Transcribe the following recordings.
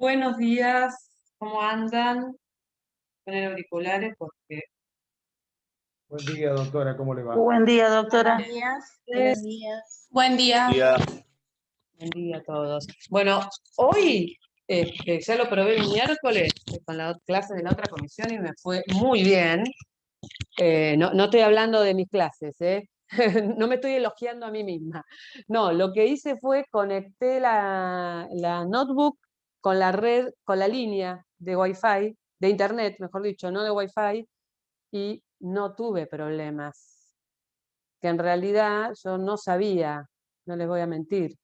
Buenos días, ¿cómo andan? Poner auriculares porque Buen día, doctora, ¿cómo le va? Buen día, Buenos doctora. días. es Buenos días. Buen día. Día. buen día a todos. Bueno, hoy ya lo probé el miércoles con la clase de la otra comisión y me fue muy bien. No estoy hablando de mis clases, ¿eh? No me estoy elogiando a mí misma. No, lo que hice fue conecté la notebook con la red, con la línea de Wi-Fi, de internet, mejor dicho, no de Wi-Fi, y no tuve problemas. Que en realidad yo no sabía, no les voy a mentir,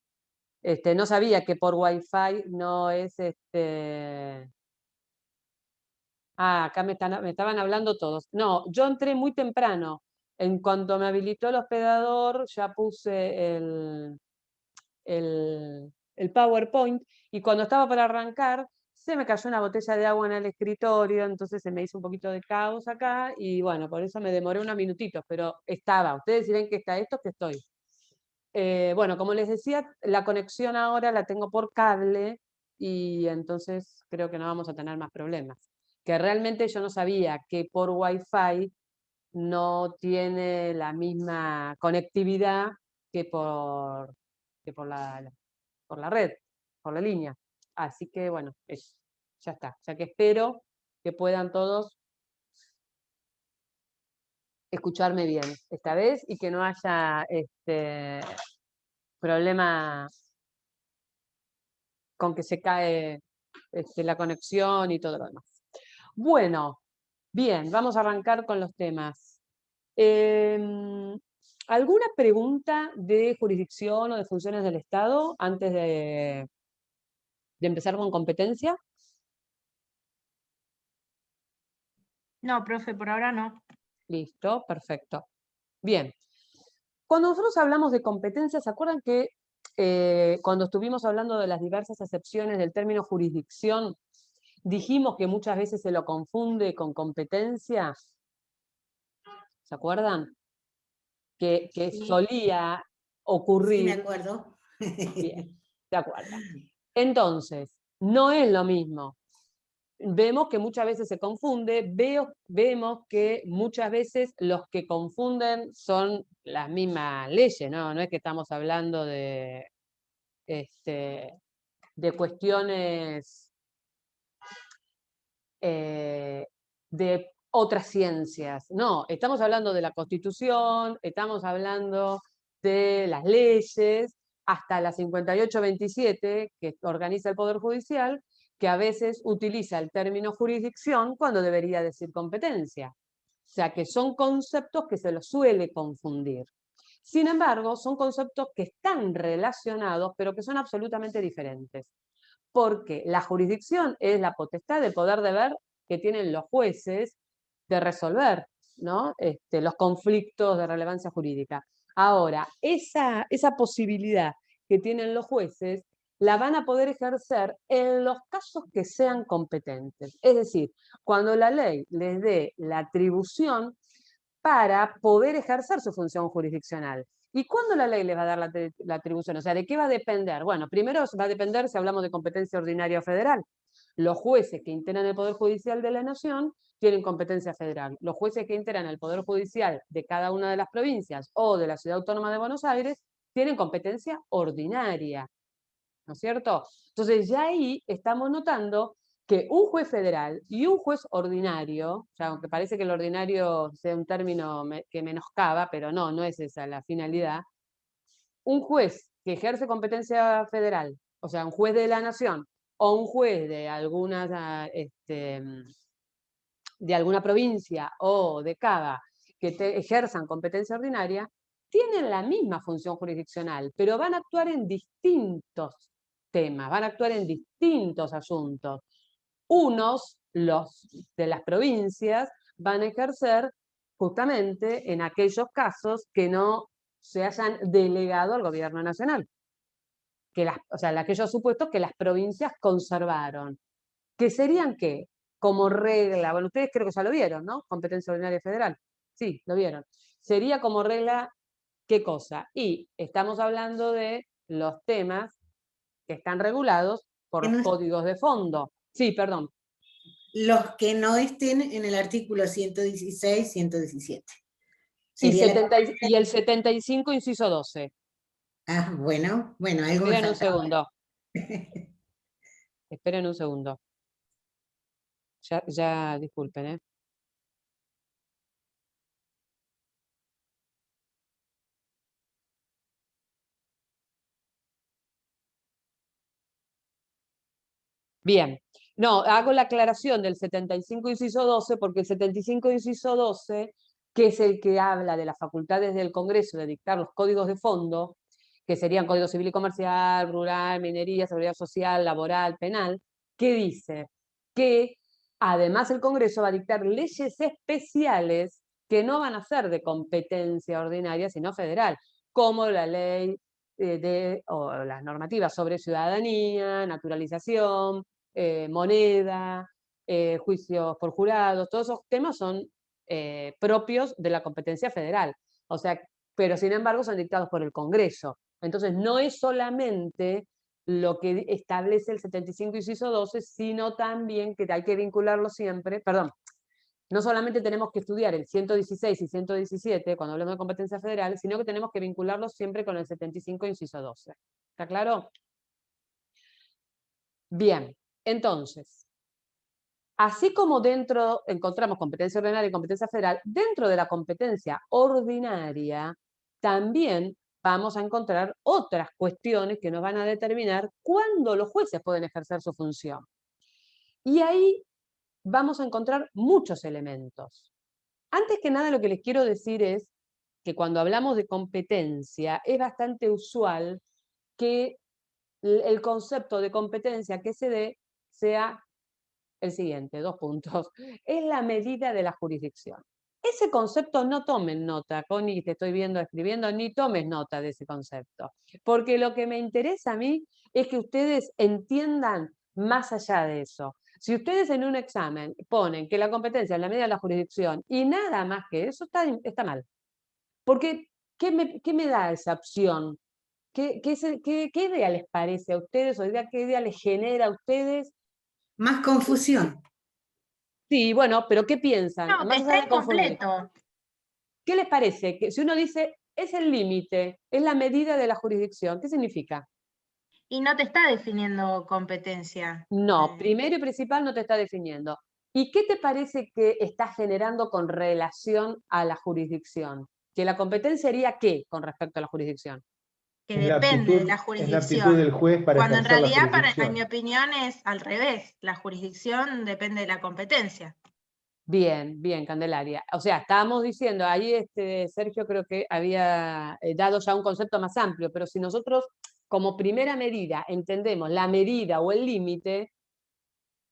no sabía que por Wi-Fi no es acá me estaban hablando todos. No, yo entré muy temprano. En cuanto me habilitó el hospedador, ya puse el PowerPoint y cuando estaba para arrancar, se me cayó una botella de agua en el escritorio, entonces se me hizo un poquito de caos acá y bueno, por eso me demoré unos minutitos, pero estaba. Ustedes dirán que está esto, que estoy. Bueno, como les decía, la conexión ahora la tengo por cable y entonces creo que no vamos a tener más problemas. Que realmente yo no sabía que por Wi-Fi no tiene la misma conectividad que por la red, por la línea. Así que bueno, ya está. O sea que espero que puedan todos escucharme bien esta vez y que no haya problema con que se cae la conexión y todo lo demás. Bueno, bien, vamos a arrancar con los temas. ¿Alguna pregunta de jurisdicción o de funciones del Estado antes de empezar con competencia? No, profe, por ahora no. Listo, perfecto. Bien. Cuando nosotros hablamos de competencia, ¿se acuerdan que cuando estuvimos hablando de las diversas acepciones del término jurisdicción, dijimos que muchas veces se lo confunde con competencia? ¿Se acuerdan? Que Sí, solía sí, me ocurrir. acuerdo. Bien, ¿se acuerdan? Entonces, no es lo mismo. Vemos que muchas veces se confunde, vemos que muchas veces los que confunden son las mismas leyes, ¿no? No es que estamos hablando de cuestiones de otras ciencias. No, estamos hablando de la Constitución, estamos hablando de las leyes, hasta la 5827 que organiza el Poder Judicial, que a veces utiliza el término jurisdicción cuando debería decir competencia. O sea que son conceptos que se los suele confundir. Sin embargo, son conceptos que están relacionados, pero que son absolutamente diferentes. Porque la jurisdicción es la potestad, el poder deber que tienen los jueces de resolver, ¿no? Los conflictos de relevancia jurídica. Ahora, esa posibilidad que tienen los jueces la van a poder ejercer en los casos que sean competentes. Es decir, cuando la ley les dé la atribución para poder ejercer su función jurisdiccional. ¿Y cuándo la ley les va a dar la atribución? O sea, ¿de qué va a depender? Bueno, primero va a depender si hablamos de competencia ordinaria o federal. Los jueces que integran el Poder Judicial de la Nación tienen competencia federal. Los jueces que integran el Poder Judicial de cada una de las provincias o de la Ciudad Autónoma de Buenos Aires tienen competencia ordinaria, ¿no es cierto? Entonces ya ahí estamos notando que un juez federal y un juez ordinario, o sea, aunque parece que el ordinario sea un término que menoscaba, pero no es esa la finalidad, un juez que ejerce competencia federal, o sea, un juez de la nación, o un juez de de alguna provincia o de cada que ejerzan competencia ordinaria, tienen la misma función jurisdiccional, pero van a actuar en distintos temas, van a actuar en distintos asuntos. Unos, los de las provincias, van a ejercer justamente en aquellos casos que no se hayan delegado al gobierno nacional, o sea, en aquellos supuestos que las provincias conservaron. ¿Que serían qué? Como regla, bueno, ustedes creo que ya lo vieron, ¿no? Competencia ordinaria federal. Sí, lo vieron. Sería como regla, ¿qué cosa? Y estamos hablando de los temas que están regulados por Que los no es- códigos de fondo. Sí, perdón. Los que no estén en el artículo 116, 117. Y, Sería la... y el 75, inciso 12. Ah, bueno, algo me Esperen un faltaba. segundo. Esperen un segundo. Ya disculpen, ¿eh? Bien. No, hago la aclaración del 75, inciso 12, porque el 75, inciso 12, que es el que habla de las facultades del Congreso de dictar los códigos de fondo, que serían Código Civil y Comercial, Rural, Minería, Seguridad Social, Laboral, Penal, que dice que además el Congreso va a dictar leyes especiales que no van a ser de competencia ordinaria, sino federal, como la ley o las normativas sobre ciudadanía, naturalización, moneda, juicios por jurados, todos esos temas son propios de la competencia federal. O sea, pero sin embargo son dictados por el Congreso. Entonces no es solamente lo que establece el 75, inciso 12, sino también que hay que vincularlo siempre, perdón, no solamente tenemos que estudiar el 116 y 117 cuando hablamos de competencia federal, sino que tenemos que vincularlo siempre con el 75, inciso 12. ¿Está claro? Bien, entonces, así como dentro encontramos competencia ordinaria y competencia federal, dentro de la competencia ordinaria también vamos a encontrar otras cuestiones que nos van a determinar cuándo los jueces pueden ejercer su función. Y ahí vamos a encontrar muchos elementos. Antes que nada, lo que les quiero decir es que cuando hablamos de competencia, es bastante usual que el concepto de competencia que se dé sea el siguiente, 2 puntos, es la medida de la jurisdicción. Ese concepto no tomen nota, Connie, te estoy viendo escribiendo, ni tomes nota de ese concepto, porque lo que me interesa a mí es que ustedes entiendan más allá de eso. Si ustedes en un examen ponen que la competencia es la medida de la jurisdicción y nada más que eso, está mal. Porque, ¿qué me da esa opción? ¿Qué idea les parece a ustedes o qué idea les genera a ustedes? Más confusión. Sí, bueno, pero ¿qué piensan? No, que Más está allá de confundir. incompleto. ¿Qué les parece? Que si uno dice, es el límite, es la medida de la jurisdicción, ¿qué significa? Y no te está definiendo competencia. No, primero y principal no te está definiendo. ¿Y qué te parece que está generando con relación a la jurisdicción? ¿Que la competencia sería qué con respecto a la jurisdicción? Que Es la depende de aptitud, la es la jurisdicción. aptitud del juez para Cuando en ejercer la realidad, en jurisdicción. mi opinión, es al revés. La jurisdicción depende de la competencia. Bien, bien, Candelaria. O sea, estábamos diciendo, ahí Sergio creo que había dado ya un concepto más amplio, pero si nosotros como primera medida entendemos la medida o el límite,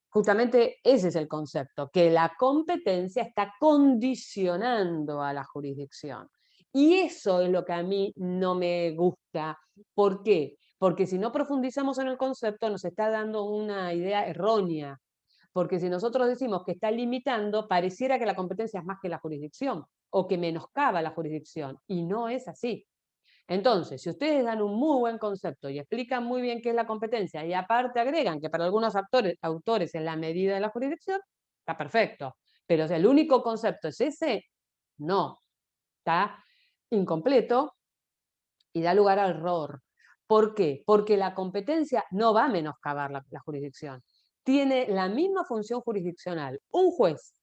justamente ese es el concepto, que la competencia está condicionando a la jurisdicción. Y eso es lo que a mí no me gusta. ¿Por qué? Porque si no profundizamos en el concepto nos está dando una idea errónea. Porque si nosotros decimos que está limitando, pareciera que la competencia es más que la jurisdicción o que menoscaba la jurisdicción. Y no es así. Entonces, si ustedes dan un muy buen concepto y explican muy bien qué es la competencia y aparte agregan que para algunos autores es la medida de la jurisdicción, está perfecto. Pero si el único concepto es ese, no. Está incompleto y da lugar al error. ¿Por qué? Porque la competencia no va a menoscabar la jurisdicción. Tiene la misma función jurisdiccional. Un juez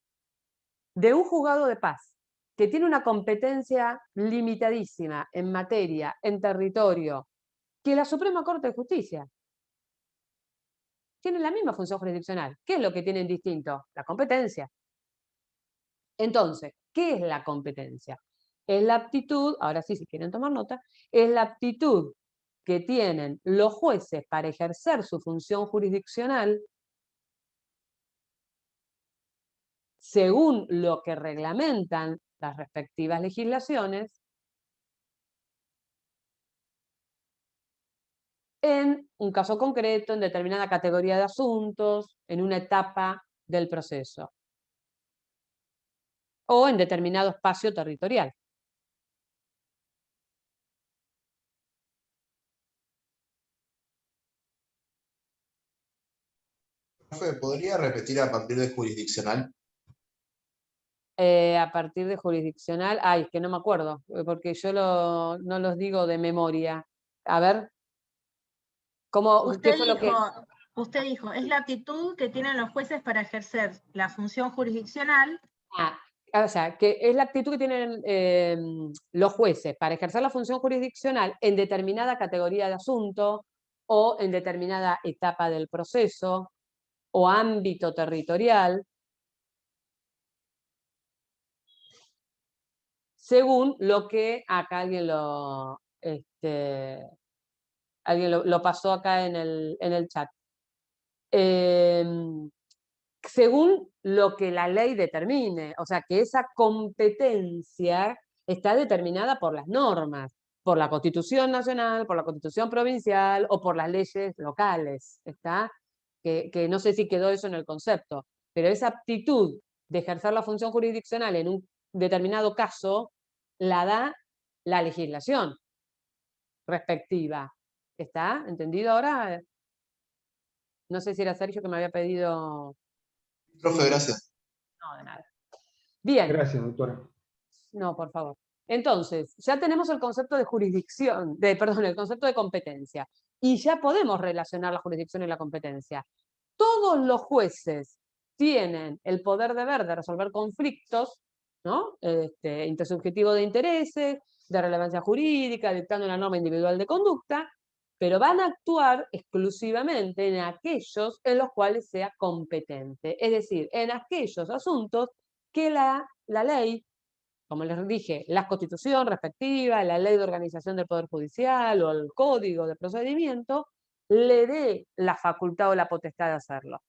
de un juzgado de paz que tiene una competencia limitadísima en materia, en territorio, que la Suprema Corte de Justicia. Tienen la misma función jurisdiccional. ¿Qué es lo que tienen distinto? La competencia. Entonces, ¿qué es la competencia? Es la aptitud, ahora sí, si quieren tomar nota, es la aptitud que tienen los jueces para ejercer su función jurisdiccional según lo que reglamentan las respectivas legislaciones en un caso concreto, en determinada categoría de asuntos, en una etapa del proceso o en determinado espacio territorial. Profe, ¿podría repetir a partir de jurisdiccional? A partir de jurisdiccional, ay, es que no me acuerdo, porque yo no los digo de memoria. A ver, ¿qué fue lo que...? Usted dijo, es la aptitud que tienen los jueces para ejercer la función jurisdiccional. O sea, que es la actitud que tienen los jueces para ejercer la función jurisdiccional en determinada categoría de asunto o en determinada etapa del proceso o ámbito territorial, según lo que acá alguien lo pasó acá en el chat. Según lo que la ley determine, o sea que esa competencia está determinada por las normas, por la Constitución Nacional, por la Constitución Provincial o por las leyes locales, ¿está? Que no sé si quedó eso en el concepto, pero esa aptitud de ejercer la función jurisdiccional en un determinado caso la da la legislación respectiva. ¿Está? ¿Entendido ahora? No sé si era Sergio que me había pedido... Profe, gracias. No, de nada. Bien. Gracias, doctora. No, por favor. Entonces, ya tenemos el concepto de jurisdicción, perdón, el concepto de competencia. Y ya podemos relacionar la jurisdicción y la competencia. Todos los jueces tienen el poder deber de resolver conflictos, ¿no? Intersubjetivo de intereses, de relevancia jurídica, dictando una norma individual de conducta, pero van a actuar exclusivamente en aquellos en los cuales sea competente. Es decir, en aquellos asuntos que la ley, como les dije, la Constitución respectiva, la Ley de Organización del Poder Judicial o el Código de Procedimiento, le dé la facultad o la potestad de hacerlo.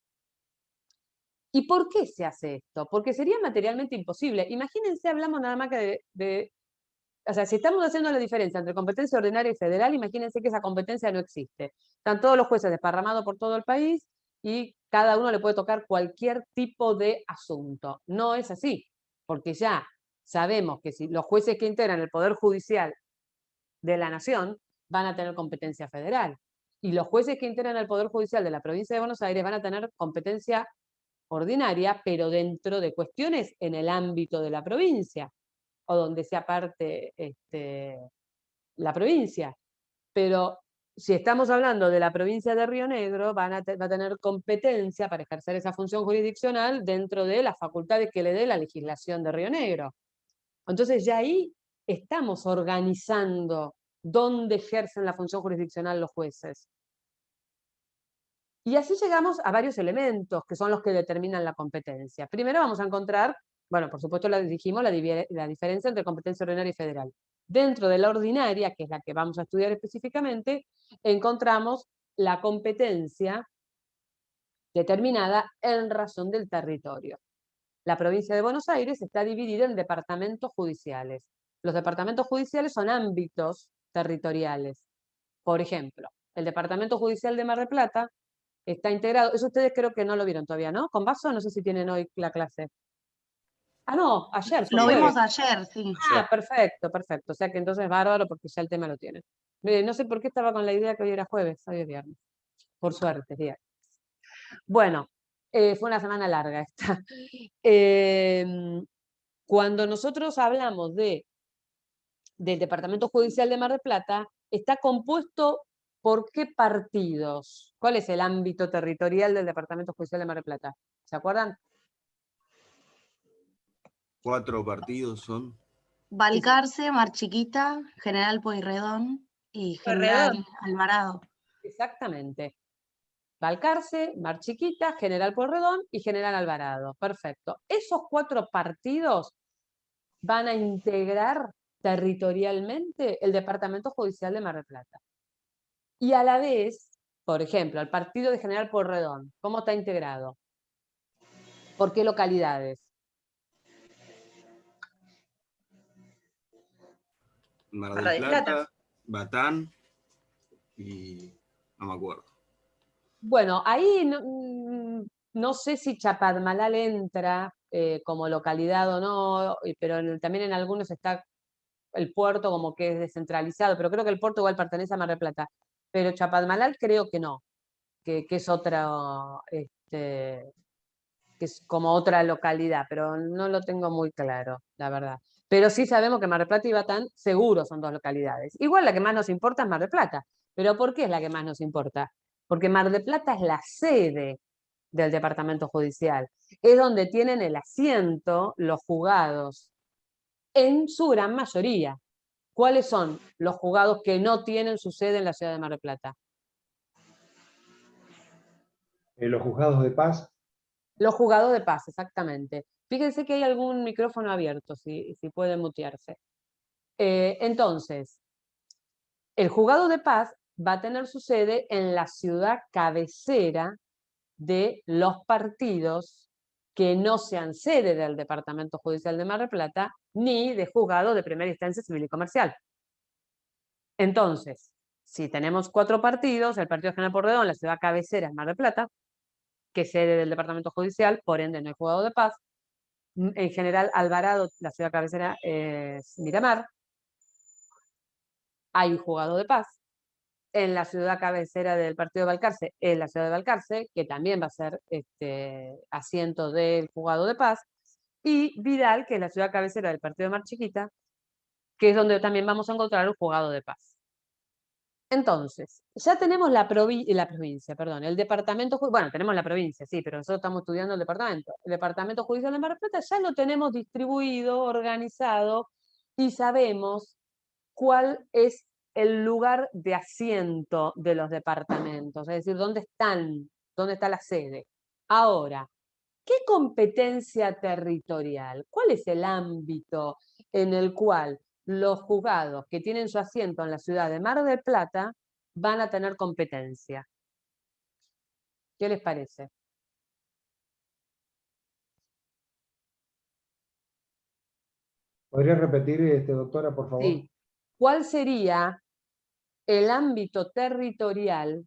¿Y por qué se hace esto? Porque sería materialmente imposible. Imagínense, hablamos nada más que o sea, si estamos haciendo la diferencia entre competencia ordinaria y federal, imagínense que esa competencia no existe. Están todos los jueces desparramados por todo el país y cada uno le puede tocar cualquier tipo de asunto. No es así, porque ya sabemos que si los jueces que integran el Poder Judicial de la Nación van a tener competencia federal. Y los jueces que integran el Poder Judicial de la Provincia de Buenos Aires van a tener competencia ordinaria, pero dentro de cuestiones en el ámbito de la provincia, o donde sea parte la provincia. Pero si estamos hablando de la provincia de Río Negro, va a tener competencia para ejercer esa función jurisdiccional dentro de las facultades que le dé la legislación de Río Negro. Entonces ya ahí estamos organizando dónde ejercen la función jurisdiccional los jueces. Y así llegamos a varios elementos que son los que determinan la competencia. Primero vamos a encontrar, bueno, por supuesto dijimos la diferencia entre competencia ordinaria y federal. Dentro de la ordinaria, que es la que vamos a estudiar específicamente, encontramos la competencia determinada en razón del territorio. La provincia de Buenos Aires está dividida en departamentos judiciales. Los departamentos judiciales son ámbitos territoriales. Por ejemplo, el departamento judicial de Mar del Plata está integrado, eso ustedes creo que no lo vieron todavía, ¿no? Con Vaso, no sé si tienen hoy la clase. Ah, no, ayer. Lo vimos ayer, sí. Ah, perfecto, perfecto. O sea que entonces es bárbaro porque ya el tema lo tienen. No sé por qué estaba con la idea que hoy era jueves, hoy es viernes. Por suerte, es viernes. Bueno, fue una semana larga esta. Cuando nosotros hablamos del Departamento Judicial de Mar del Plata, está compuesto por qué partidos. ¿Cuál es el ámbito territorial del Departamento Judicial de Mar del Plata? ¿Se acuerdan? 4 partidos son. Balcarce, Mar Chiquita, General Pueyrredón y General Alvarado. Exactamente. Balcarce, Mar Chiquita, General Pueyrredón y General Alvarado. Perfecto. Esos 4 partidos van a integrar territorialmente el Departamento Judicial de Mar del Plata. Y a la vez, por ejemplo, el partido de General Pueyrredón, ¿cómo está integrado? ¿Por qué localidades? Mar del Plata, Batán y no me acuerdo. Bueno, ahí no sé si Chapadmalal entra como localidad o no, pero también en algunos está el puerto como que es descentralizado, pero creo que el puerto igual pertenece a Mar del Plata. Pero Chapadmalal creo que no, que es otra que es como otra localidad, pero no lo tengo muy claro, la verdad. Pero sí sabemos que Mar del Plata y Batán seguro son 2 localidades. Igual la que más nos importa es Mar del Plata. ¿Pero por qué es la que más nos importa? Porque Mar del Plata es la sede del departamento judicial. Es donde tienen el asiento los juzgados, en su gran mayoría. ¿Cuáles son los juzgados que no tienen su sede en la ciudad de Mar del Plata? Los juzgados de paz. Los juzgados de paz, exactamente. Fíjense que hay algún micrófono abierto, si puede mutearse. Entonces, el juzgado de paz va a tener su sede en la ciudad cabecera de los partidos que no sean sede del Departamento Judicial de Mar del Plata, ni de juzgado de primera instancia civil y comercial. Entonces, si tenemos 4 partidos, el Partido General Porredón, la ciudad cabecera es Mar del Plata, que es sede del Departamento Judicial, por ende no hay juzgado de paz. En general, Alvarado, la ciudad cabecera es Miramar, hay un juzgado de paz. En la ciudad cabecera del partido de Balcarce es la ciudad de Balcarce, que también va a ser asiento del juzgado de paz. Y Vidal, que es la ciudad cabecera del partido de Mar Chiquita, que es donde también vamos a encontrar un juzgado de paz. Entonces, ya tenemos la provincia, perdón, el departamento, bueno, tenemos la provincia, sí, pero nosotros estamos estudiando el departamento. El departamento judicial de Mar del Plata ya lo tenemos distribuido, organizado, y sabemos cuál es el lugar de asiento de los departamentos, es decir, dónde está la sede. Ahora, ¿qué competencia territorial? ¿Cuál es el ámbito en el cual los juzgados que tienen su asiento en la ciudad de Mar del Plata van a tener competencia? ¿Qué les parece? ¿Podría repetir, doctora, por favor? Sí. ¿Cuál sería el ámbito territorial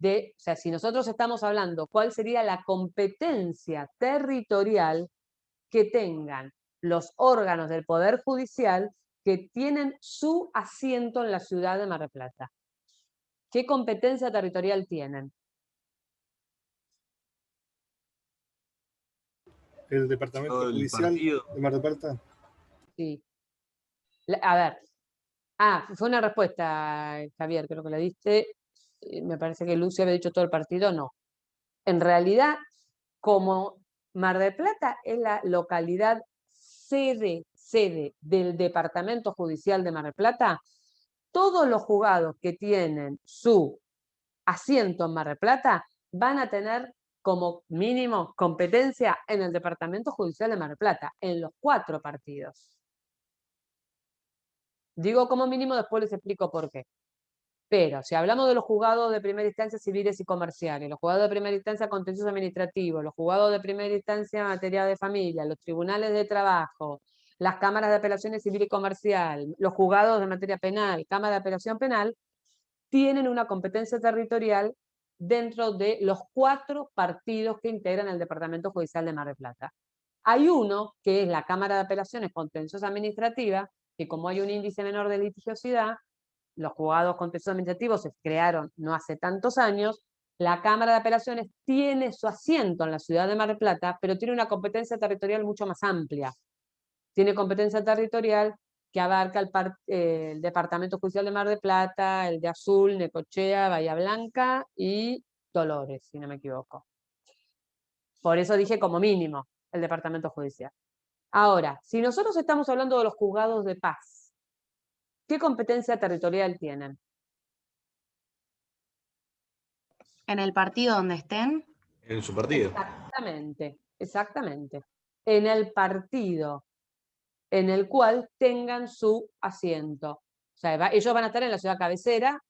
o sea, si nosotros estamos hablando, cuál sería la competencia territorial que tengan los órganos del Poder Judicial que tienen su asiento en la ciudad de Mar del Plata? ¿Qué competencia territorial tienen? El Departamento Todo el Judicial partido. de Mar del Plata. Sí. A ver. Fue una respuesta, Javier, creo que la diste. Me parece que Lucio había dicho todo el partido, no. En realidad, como Mar del Plata es la localidad sede del Departamento Judicial de Mar del Plata, todos los juzgados que tienen su asiento en Mar del Plata van a tener como mínimo competencia en el Departamento Judicial de Mar del Plata, en los 4 partidos. Digo como mínimo, después les explico por qué. Pero si hablamos de los juzgados de primera instancia civiles y comerciales, los juzgados de primera instancia contencioso administrativo, los juzgados de primera instancia en materia de familia, los tribunales de trabajo, las cámaras de apelaciones civil y comercial, los juzgados de materia penal, cámara de apelación penal, tienen una competencia territorial dentro de los 4 partidos que integran el Departamento Judicial de Mar del Plata. Hay uno, que es la Cámara de Apelaciones Contenciosa Administrativa, que como hay un índice menor de litigiosidad, los juzgados contenciosos administrativos se crearon no hace tantos años, la Cámara de Apelaciones tiene su asiento en la ciudad de Mar del Plata, pero tiene una competencia territorial mucho más amplia. Tiene competencia territorial que abarca el Departamento Judicial de Mar del Plata, el de Azul, Necochea, Bahía Blanca y Dolores, si no me equivoco. Por eso dije como mínimo el Departamento Judicial. Ahora, si nosotros estamos hablando de los juzgados de paz, ¿qué competencia territorial tienen? En el partido donde estén. En su partido. Exactamente. En el partido en el cual tengan su asiento. O sea, ellos van a estar en la ciudad cabecera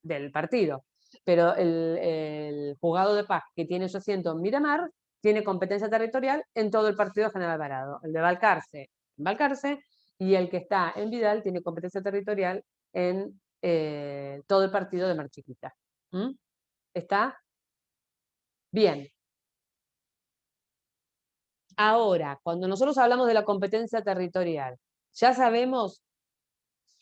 del partido, pero el juzgado de paz que tiene su asiento en Miramar tiene competencia territorial en todo el partido de General Alvarado. El de Balcarce, en Balcarce, y el que está en Vidal tiene competencia territorial en todo el partido de Mar Chiquita. ¿Está? Bien. Ahora, cuando nosotros hablamos de la competencia territorial, ya sabemos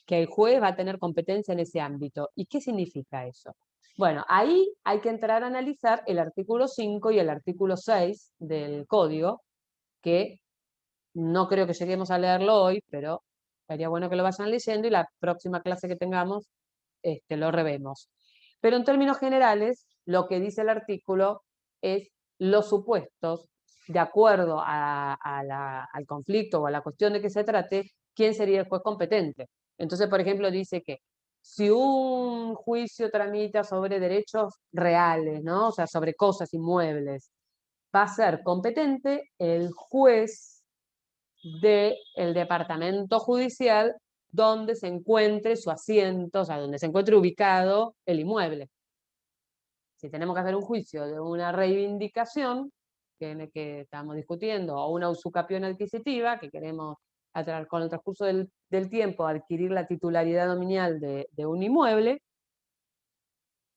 que el juez va a tener competencia en ese ámbito. ¿Y qué significa eso? Bueno, ahí hay que entrar a analizar el artículo 5 y el artículo 6 del código, que no creo que lleguemos a leerlo hoy, pero sería bueno que lo vayan leyendo y la próxima clase que tengamos lo revemos. Pero en términos generales, lo que dice el artículo es los supuestos, de acuerdo al conflicto o a la cuestión de que se trate, quién sería el juez competente. Entonces, por ejemplo, dice que si un juicio tramita sobre derechos reales, ¿no? O sea, sobre cosas inmuebles, va a ser competente el juez del departamento judicial donde se encuentre su asiento, o sea, donde se encuentre ubicado el inmueble. Si tenemos que hacer un juicio de una reivindicación que estamos discutiendo, o una usucapión adquisitiva, que queremos con el transcurso del tiempo adquirir la titularidad dominial de un inmueble,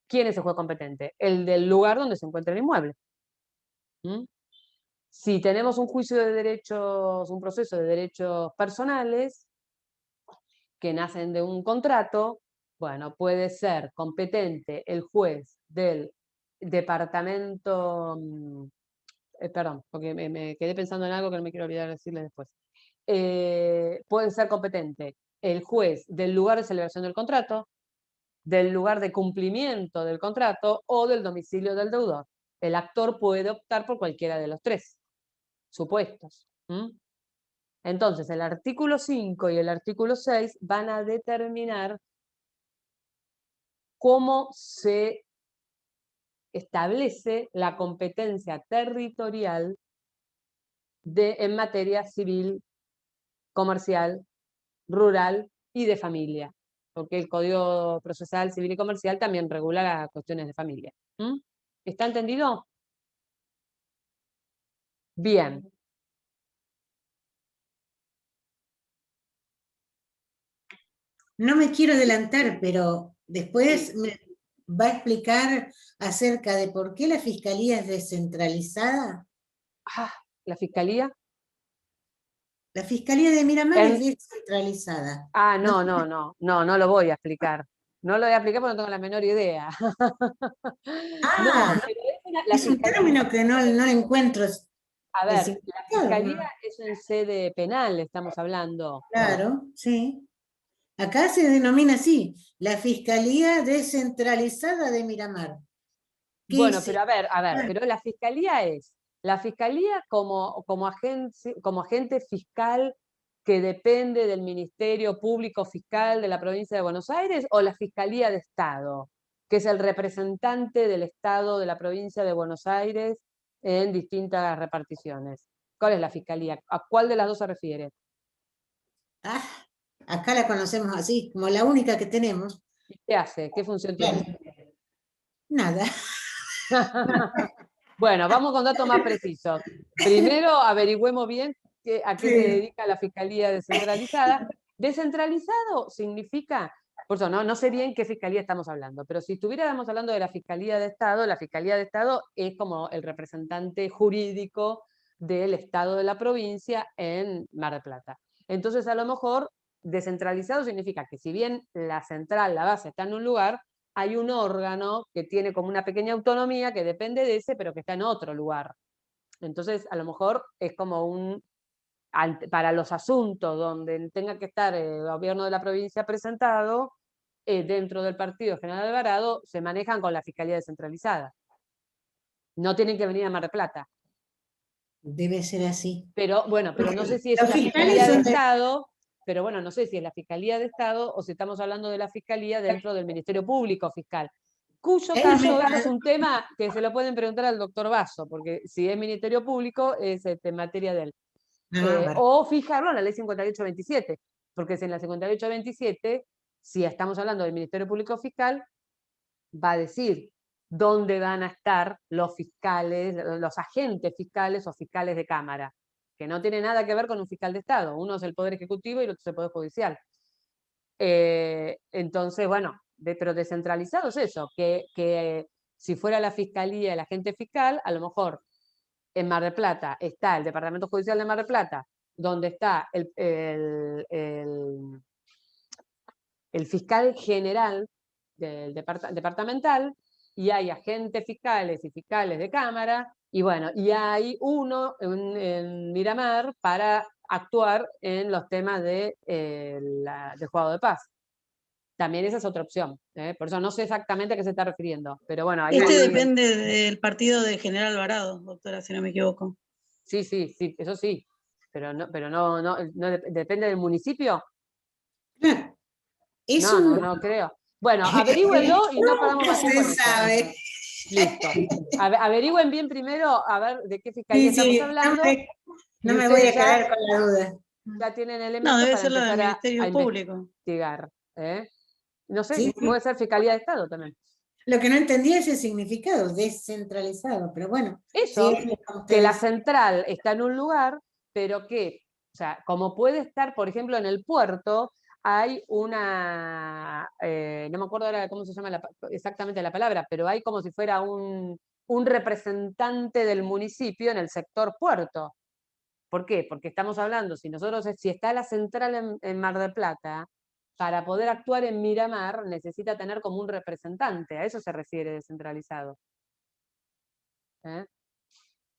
¿quién es el juez competente? El del lugar donde se encuentra el inmueble. ¿Mm? Si tenemos un juicio de derechos, un proceso de derechos personales que nacen de un contrato, bueno, puede ser competente el juez del departamento, perdón, porque me quedé pensando en algo que no me quiero olvidar de decirle después. Puede ser competente el juez del lugar de celebración del contrato, del lugar de cumplimiento del contrato o del domicilio del deudor. El actor puede optar por cualquiera de los tres supuestos. Entonces, el artículo 5 y el artículo 6 van a determinar cómo se establece la competencia territorial en materia civil, comercial, rural y de familia, porque el Código Procesal Civil y Comercial también regula las cuestiones de familia. ¿Está entendido? Bien. No me quiero adelantar, pero después me va a explicar acerca de por qué la fiscalía es descentralizada. ¿La fiscalía? La fiscalía de Miramar es descentralizada. No lo voy a explicar. No lo voy a explicar porque no tengo la menor idea. No, pero es un término que no encuentro. A ver, la fiscalía es en sede penal, estamos hablando. Claro, sí. Acá se denomina así, la Fiscalía Descentralizada de Miramar. Bueno, pero a ver, pero la fiscalía como agente fiscal que depende del Ministerio Público Fiscal de la provincia de Buenos Aires, o la Fiscalía de Estado, que es el representante del Estado de la provincia de Buenos Aires en distintas reparticiones. ¿Cuál es la fiscalía? ¿A cuál de las dos se refiere? Acá la conocemos así, como la única que tenemos. ¿Y qué hace? ¿Qué función tiene? Nada. Bueno, vamos con datos más precisos. Primero averigüemos bien a qué se dedica la Fiscalía Descentralizada. Descentralizado significa, por eso no sé bien qué fiscalía estamos hablando, pero si estuviéramos hablando de la Fiscalía de Estado, la Fiscalía de Estado es como el representante jurídico del Estado de la provincia en Mar del Plata. Entonces, a lo mejor, descentralizado significa que si bien la central, la base está en un lugar, hay un órgano que tiene como una pequeña autonomía que depende de ese, pero que está en otro lugar. Entonces, a lo mejor es como para los asuntos donde tenga que estar el gobierno de la provincia presentado, dentro del partido General Alvarado, se manejan con la Fiscalía Descentralizada. No tienen que venir a Mar del Plata. Debe ser así. Pero bueno, pero no sé si es la Fiscalía de Estado, pero bueno, no sé si es la Fiscalía de Estado o si estamos hablando de la Fiscalía dentro del Ministerio Público Fiscal. Cuyo caso es un tema que se lo pueden preguntar al doctor Basso, porque si es Ministerio Público es materia de él. O fijarlo en la ley 5827, porque si en la 5827, si estamos hablando del Ministerio Público Fiscal, va a decir dónde van a estar los fiscales, los agentes fiscales o fiscales de Cámara, que no tiene nada que ver con un fiscal de Estado. Uno es el Poder Ejecutivo y el otro es el Poder Judicial. Entonces, bueno, pero descentralizado es eso, que si fuera la Fiscalía, el agente fiscal, a lo mejor en Mar del Plata está el Departamento Judicial de Mar del Plata, donde está el fiscal general del departamental, y hay agentes fiscales y fiscales de cámara, y bueno, y hay uno en Miramar para actuar en los temas del juzgado de paz. También esa es otra opción, por eso no sé exactamente a qué se está refiriendo, pero bueno, ahí Depende del partido de General Alvarado, doctora, si no me equivoco. sí, eso sí, pero no depende del municipio. Es No creo. Bueno, averígüenlo y no perdamos más tiempo en se esto. sabe. Listo. Averigüen bien primero a ver de qué fiscalía Sí, sí, estamos hablando. no y me voy a ustedes quedar con la duda. ya tienen No, elementos debe para ser la del empezar a Ministerio Público. investigar. No sé, Sí, puede ser Fiscalía de Estado también. Lo que no entendía es el significado, descentralizado, pero bueno. Eso, Sí, que la central está en un lugar, pero que, o sea, como puede estar, por ejemplo, en el puerto, hay una, no me acuerdo ahora cómo se llama exactamente la palabra, pero hay como si fuera un representante del municipio en el sector puerto. ¿Por qué? Porque estamos hablando, si está la central en Mar del Plata, para poder actuar en Miramar necesita tener como un representante, a eso se refiere descentralizado.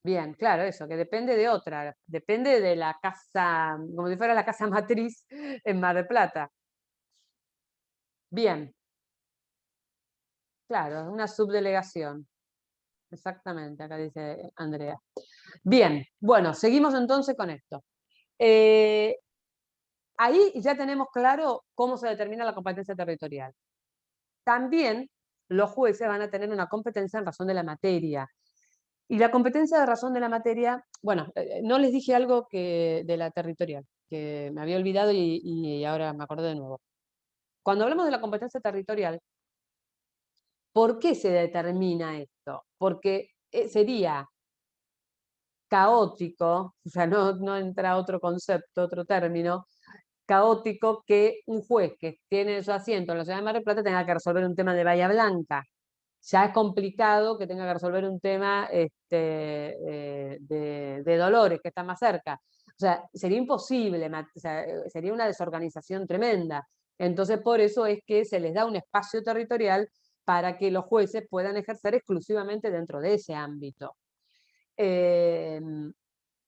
Bien, claro, eso, que depende de otra, depende de la casa, como si fuera la casa matriz en Mar del Plata. Bien. Claro, una subdelegación. Exactamente, acá dice Andrea. Bien, bueno, seguimos entonces con esto. Ahí ya tenemos claro cómo se determina la competencia territorial. También los jueces van a tener una competencia en razón de la materia. Y la competencia de razón de la materia, bueno, no les dije algo de la territorial, que me había olvidado y ahora me acordé de nuevo. Cuando hablamos de la competencia territorial, ¿por qué se determina esto? Porque sería caótico, o sea, no entra otro concepto, otro término, caótico que un juez que tiene su asiento en la ciudad de Mar del Plata tenga que resolver un tema de Bahía Blanca. Ya es complicado que tenga que resolver un tema de Dolores, que está más cerca. O sea, sería imposible, o sea, sería una desorganización tremenda. Entonces, por eso es que se les da un espacio territorial para que los jueces puedan ejercer exclusivamente dentro de ese ámbito.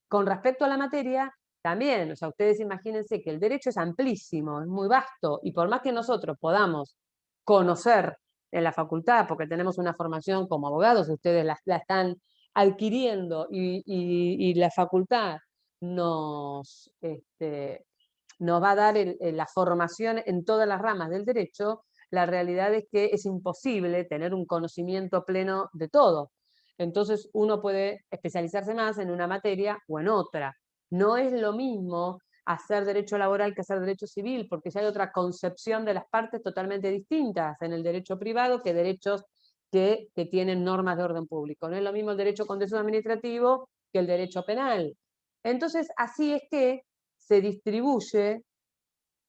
Con respecto a la materia, también, o sea, ustedes imagínense que el derecho es amplísimo, es muy vasto, y por más que nosotros podamos conocer en la facultad, porque tenemos una formación como abogados, ustedes la están adquiriendo, y la facultad nos va a dar la formación en todas las ramas del derecho, la realidad es que es imposible tener un conocimiento pleno de todo. Entonces uno puede especializarse más en una materia o en otra. No es lo mismo hacer derecho laboral que hacer derecho civil, porque ya hay otra concepción de las partes totalmente distintas en el derecho privado que derechos que tienen normas de orden público. No es lo mismo el derecho contencioso administrativo que el derecho penal. Entonces, así es que se distribuye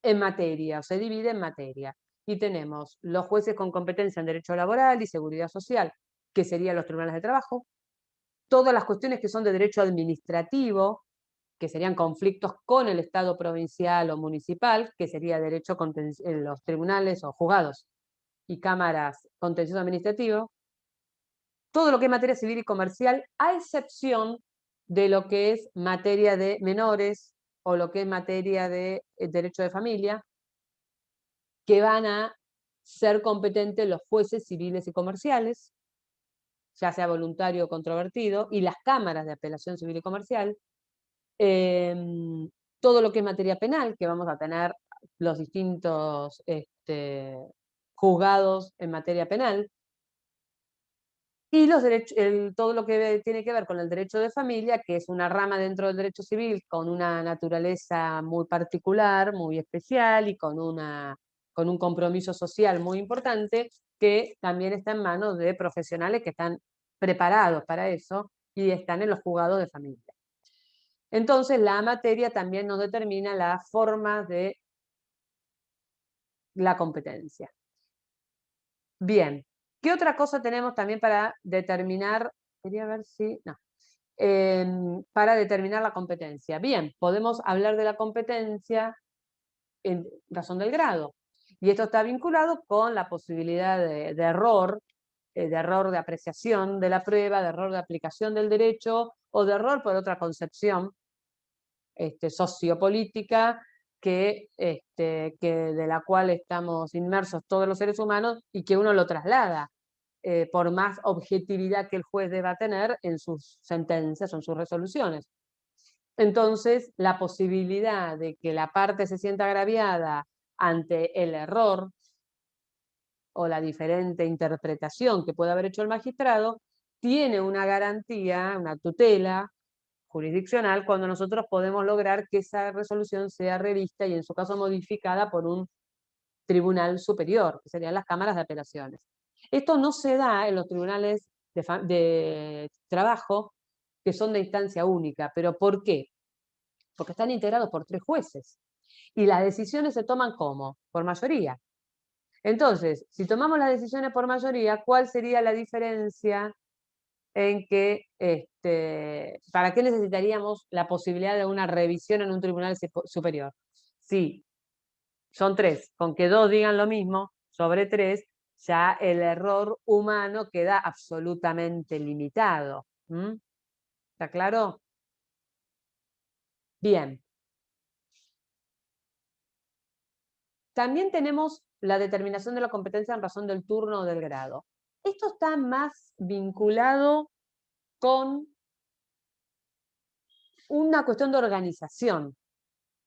en materia, o se divide en materia. Y tenemos los jueces con competencia en derecho laboral y seguridad social, que serían los tribunales de trabajo, todas las cuestiones que son de derecho administrativo, que serían conflictos con el Estado provincial o municipal, que sería derecho en los tribunales o juzgados y cámaras contencioso administrativo, todo lo que es materia civil y comercial, a excepción de lo que es materia de menores o lo que es materia de derecho de familia, que van a ser competentes los jueces civiles y comerciales, ya sea voluntario o controvertido, y las cámaras de apelación civil y comercial. Todo lo que es materia penal, que vamos a tener los distintos juzgados en materia penal, y todo lo que tiene que ver con el derecho de familia, que es una rama dentro del derecho civil con una naturaleza muy particular, muy especial y con un compromiso social muy importante, que también está en manos de profesionales que están preparados para eso y están en los juzgados de familia. Entonces, la materia también nos determina las formas de la competencia. Bien, ¿qué otra cosa tenemos también para determinar? Quería ver si... No. Para determinar la competencia. Bien, podemos hablar de la competencia en razón del grado. Y esto está vinculado con la posibilidad de error de error de apreciación de la prueba, de error de aplicación del derecho, o de error por otra concepción sociopolítica de la cual estamos inmersos todos los seres humanos y que uno lo traslada, por más objetividad que el juez deba tener en sus sentencias o en sus resoluciones. Entonces, la posibilidad de que la parte se sienta agraviada ante el error o la diferente interpretación que puede haber hecho el magistrado, tiene una garantía, una tutela jurisdiccional, cuando nosotros podemos lograr que esa resolución sea revista y en su caso modificada por un tribunal superior, que serían las cámaras de apelaciones. Esto no se da en los tribunales de trabajo, que son de instancia única. ¿Pero por qué? Porque están integrados por 3 jueces. Y las decisiones se toman ¿cómo? Por mayoría. Entonces, si tomamos las decisiones por mayoría, ¿cuál sería la diferencia en que, para qué necesitaríamos la posibilidad de una revisión en un tribunal superior? Sí, son 3, con que 2 digan lo mismo, sobre 3, ya el error humano queda absolutamente limitado. ¿Está claro? Bien. También tenemos la determinación de la competencia en razón del turno o del grado. Esto está más vinculado con una cuestión de organización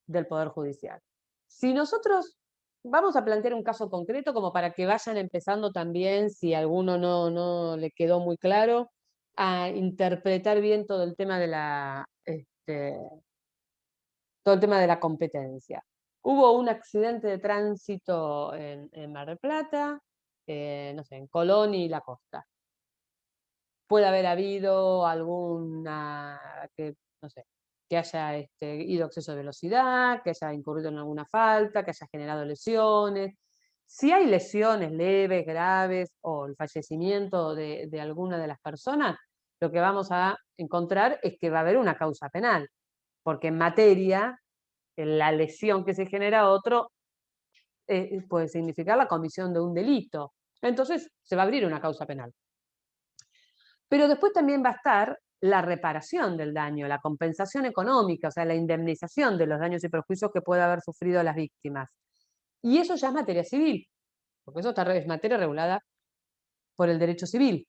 del Poder Judicial. Si nosotros vamos a plantear un caso concreto como para que vayan empezando también, si a alguno no le quedó muy claro, a interpretar bien todo el tema de la competencia. Hubo un accidente de tránsito en Mar del Plata, no sé, en Colón y La Costa. Puede haber habido alguna, no sé, que haya ido a exceso de velocidad, que haya incurrido en alguna falta, que haya generado lesiones. Si hay lesiones leves, graves, o el fallecimiento de alguna de las personas, lo que vamos a encontrar es que va a haber una causa penal, porque en materia, la lesión que se genera a otro puede significar la comisión de un delito. Entonces, se va a abrir una causa penal. Pero después también va a estar la reparación del daño, la compensación económica, o sea, la indemnización de los daños y perjuicios que pueda haber sufrido las víctimas. Y eso ya es materia civil, porque eso es materia regulada por el derecho civil.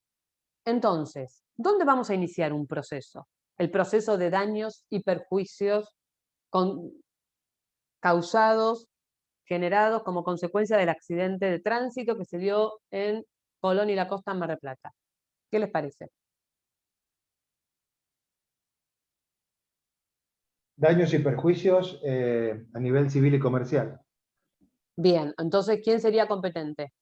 Entonces, ¿dónde vamos a iniciar un proceso? El proceso de daños y perjuicios causados, generados como consecuencia del accidente de tránsito que se dio en Colón y La Costa en Mar del Plata. ¿Qué les parece? Daños y perjuicios a nivel civil y comercial. Bien, entonces, ¿quién sería competente?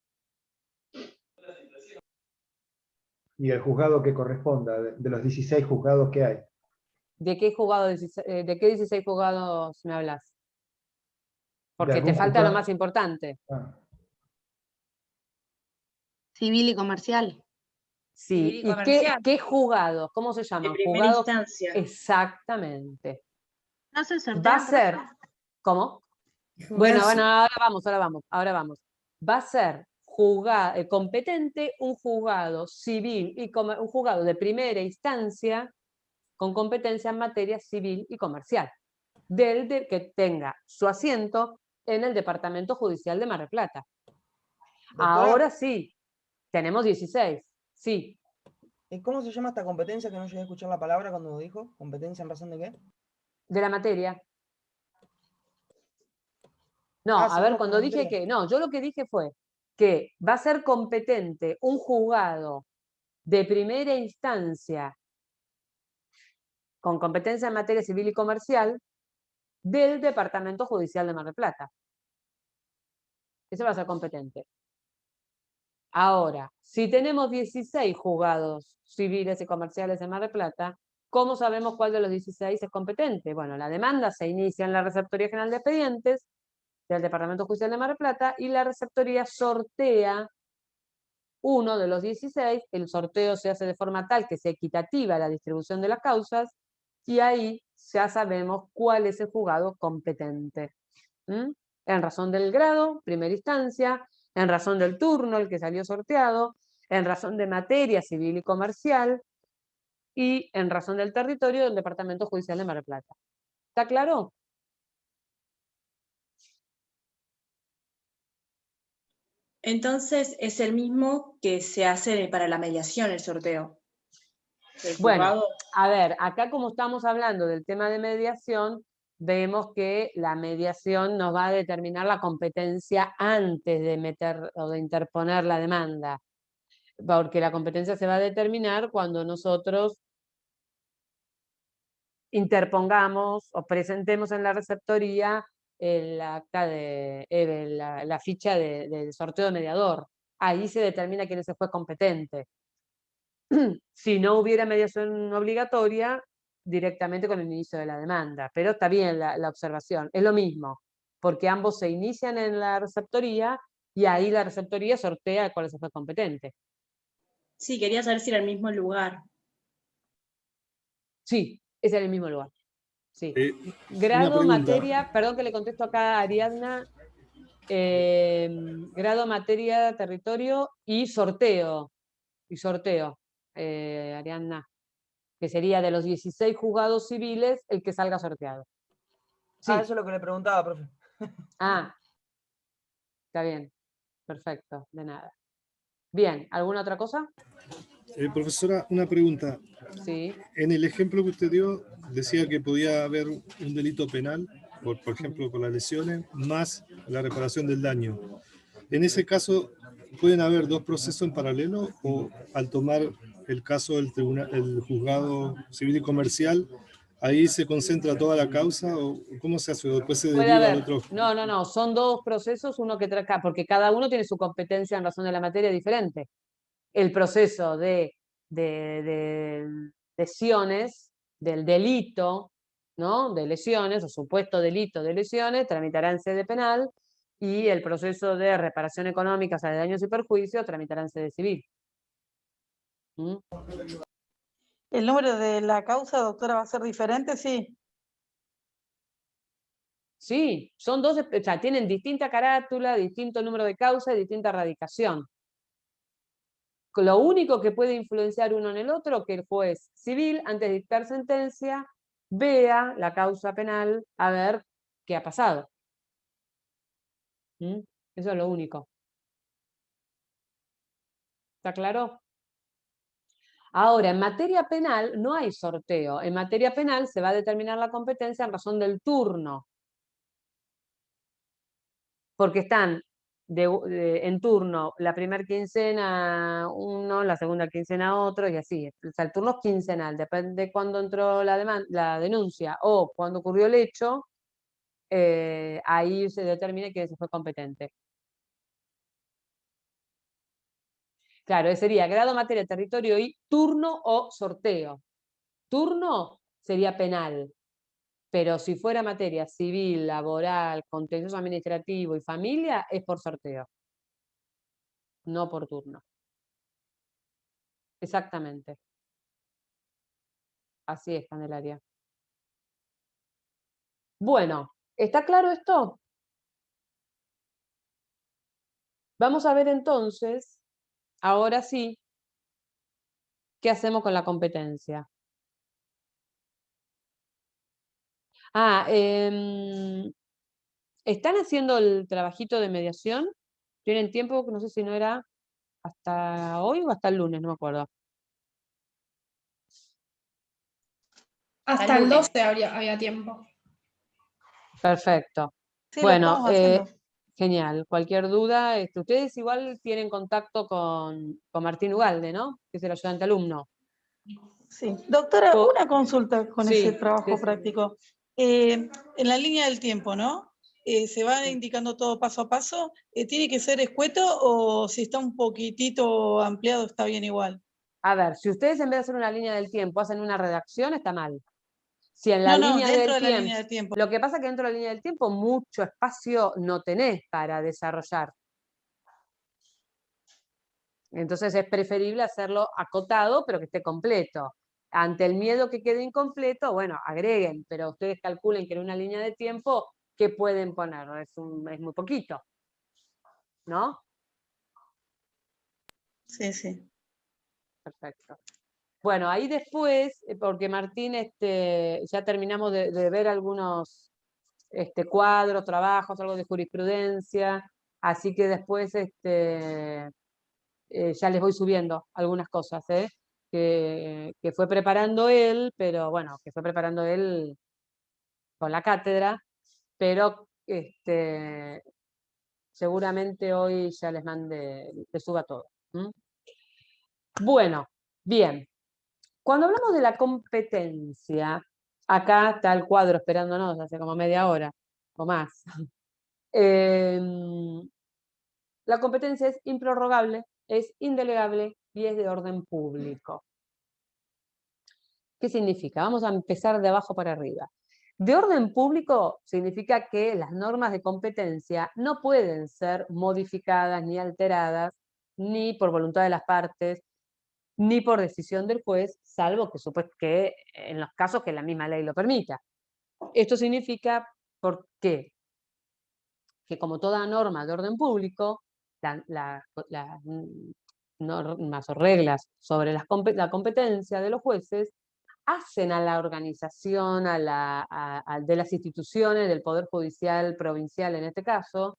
Y el juzgado que corresponda, de los 16 juzgados que hay. ¿De qué 16 juzgados me hablas? Porque te falta lo más importante. Civil y comercial. Sí, ¿y qué juzgados? ¿Cómo se llaman? De primera Juzgados. instancia. Exactamente. No se sortea. Va a ser, ¿cómo? Bueno, ahora vamos. Va a ser competente un juzgado civil y un juzgado de primera instancia con competencia en materia civil y comercial, que tenga su asiento en el Departamento Judicial de Mar del Plata. Doctora, ahora sí, tenemos 16, sí. ¿cómo se llama esta competencia que no llegué a escuchar la palabra cuando dijo? ¿Competencia en razón de qué? De la materia. No, a ver, cuando dije que, no, yo lo que dije fue que va a ser competente un juzgado de primera instancia con competencia en materia civil y comercial del Departamento Judicial de Mar del Plata. Ese va a ser competente. Ahora, si tenemos 16 juzgados civiles y comerciales en Mar del Plata, ¿cómo sabemos cuál de los 16 es competente? Bueno, la demanda se inicia en la Receptoría General de Expedientes del Departamento Judicial de Mar del Plata y la receptoría sortea uno de los 16, el sorteo se hace de forma tal que sea equitativa la distribución de las causas y ahí ya sabemos cuál es el juzgado competente. En razón del grado, primera instancia, en razón del turno, el que salió sorteado, en razón de materia civil y comercial, y en razón del territorio del Departamento Judicial de Mar del Plata. ¿Está claro? Entonces es el mismo que se hace para la mediación, el sorteo. El Bueno, juzgado- a ver, acá como estamos hablando del tema de mediación, vemos que la mediación nos va a determinar la competencia antes de meter o de interponer la demanda, porque la competencia se va a determinar cuando nosotros interpongamos o presentemos en la receptoría el acta de la ficha de sorteo de mediador. Ahí se determina quién es el juez competente. Si no hubiera mediación obligatoria, directamente con el inicio de la demanda. Pero está bien la observación, es lo mismo, porque ambos se inician en la receptoría y ahí la receptoría sortea cuál es el juez competente. Sí, quería saber si era el mismo lugar. Sí, es en el mismo lugar. Sí. Una Grado, pregunta. materia, perdón que le contesto acá a Ariadna, grado, materia, territorio y sorteo. Ariadna, que sería de los 16 juzgados civiles el que salga sorteado. Sí. Ah, eso es lo que le preguntaba, profe. Ah, está bien, perfecto, de nada. Bien, ¿alguna otra cosa? Profesora, una pregunta. Sí. En el ejemplo que usted dio, decía que podía haber un delito penal, por ejemplo, por las lesiones, más la reparación del daño. En ese caso, ¿pueden haber dos procesos en paralelo o al tomar el caso del tribunal, el juzgado civil y comercial, ahí se concentra toda la causa o cómo se hace? ¿O después se Puede deriva al haber, otro? no, son dos procesos, uno que trae, porque cada uno tiene su competencia en razón de la materia diferente. El proceso de lesiones, del delito, ¿no? De lesiones, o supuesto delito de lesiones, tramitará en sede penal, y el proceso de reparación económica, o sea, de daños y perjuicios, tramitará en sede civil. ¿Mm? ¿El número de la causa, doctora, va a ser diferente? Sí. Sí, son dos, o sea, tienen distinta carátula, distinto número de causa y distinta radicación. Lo único que puede influenciar uno en el otro, que el juez civil, antes de dictar sentencia, vea la causa penal a ver qué ha pasado. ¿Mm? Eso es lo único. ¿Está claro? Ahora, en materia penal no hay sorteo. En materia penal se va a determinar la competencia en razón del turno. Porque están en turno la primera quincena uno, la segunda quincena otro, y así. O sea, el turno es quincenal, depende de cuándo entró la denuncia o cuándo ocurrió el hecho, ahí se determina quién fue competente. Claro, sería grado, materia, territorio y turno o sorteo. Turno sería penal, pero si fuera materia civil, laboral, contencioso administrativo y familia, es por sorteo, no por turno. Exactamente. Así es, Candelaria. Bueno, ¿está claro esto? Vamos a ver entonces, ahora sí, qué hacemos con la competencia. ¿Están haciendo el trabajito de mediación? ¿Tienen tiempo? No sé si no era hasta hoy o hasta el lunes, no me acuerdo. Hasta el 12 había tiempo. Perfecto. Sí, Bueno, lo estamos haciendo. genial. Cualquier duda, ustedes igual tienen contacto con Martín Ugalde, ¿no? Que es el ayudante alumno. Sí. Doctora, una consulta con ese trabajo sí. práctico. En la línea del tiempo, ¿no? ¿Se va indicando todo paso a paso? ¿Tiene que ser escueto o si está un poquitito ampliado está bien igual? A ver, si ustedes en vez de hacer una línea del tiempo hacen una redacción, está mal. Si en la No, línea dentro del de la tiempo, línea del tiempo. lo que pasa es que dentro de la línea del tiempo mucho espacio no tenés para desarrollar. Entonces es preferible hacerlo acotado, pero que esté completo. Ante el miedo que quede incompleto, bueno, agreguen, pero ustedes calculen que en una línea de tiempo, ¿qué pueden poner? Es muy poquito, ¿no? Sí, sí. Perfecto. Bueno, ahí después, porque Martín, ya terminamos de ver algunos cuadros, trabajos, algo de jurisprudencia, así que después ya les voy subiendo algunas cosas, que fue preparando él, pero bueno, que fue preparando él con la cátedra, pero seguramente hoy ya les suba todo. Bueno, bien. Cuando hablamos de la competencia, acá está el cuadro esperándonos hace como media hora o más. La competencia es improrrogable, es indelegable y es de orden público. ¿Qué significa? Vamos a empezar de abajo para arriba. De orden público significa que las normas de competencia no pueden ser modificadas ni alteradas ni por voluntad de las partes, ni por decisión del juez, salvo que en los casos que la misma ley lo permita. Esto significa, ¿por qué? Que como toda norma de orden público, las normas o reglas sobre la competencia de los jueces hacen a la organización de las instituciones, del Poder Judicial provincial en este caso,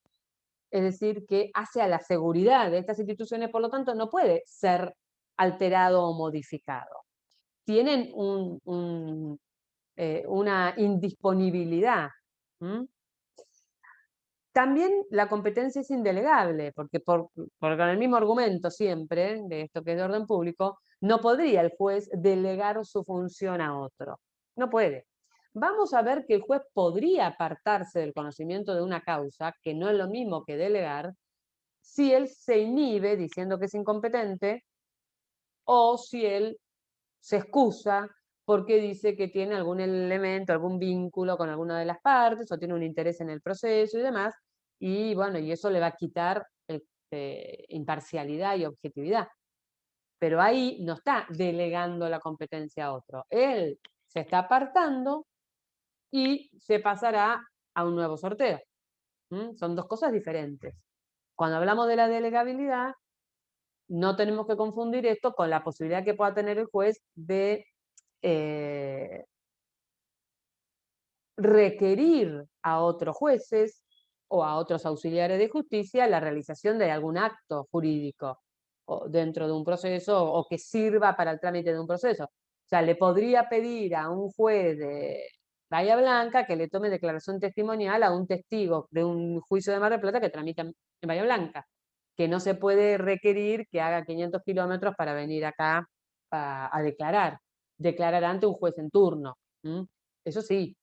es decir, que hace a la seguridad de estas instituciones, por lo tanto, no puede ser alterado o modificado. Tienen una indisponibilidad. También la competencia es indelegable, porque con el mismo argumento siempre, de esto que es de orden público, no podría el juez delegar su función a otro. No puede. Vamos a ver que el juez podría apartarse del conocimiento de una causa, que no es lo mismo que delegar, si él se inhibe diciendo que es incompetente, o si él se excusa porque dice que tiene algún elemento, algún vínculo con alguna de las partes, o tiene un interés en el proceso y demás, y bueno, y eso le va a quitar imparcialidad y objetividad. Pero ahí no está delegando la competencia a otro. Él se está apartando y se pasará a un nuevo sorteo. Son dos cosas diferentes. Cuando hablamos de la delegabilidad, no tenemos que confundir esto con la posibilidad que pueda tener el juez de requerir a otros jueces o a otros auxiliares de justicia la realización de algún acto jurídico o dentro de un proceso o que sirva para el trámite de un proceso. O sea, le podría pedir a un juez de Bahía Blanca que le tome declaración testimonial a un testigo de un juicio de Mar del Plata que tramita en Bahía Blanca, que no se puede requerir que haga 500 kilómetros para venir acá a declarar ante un juez en turno. Eso sí,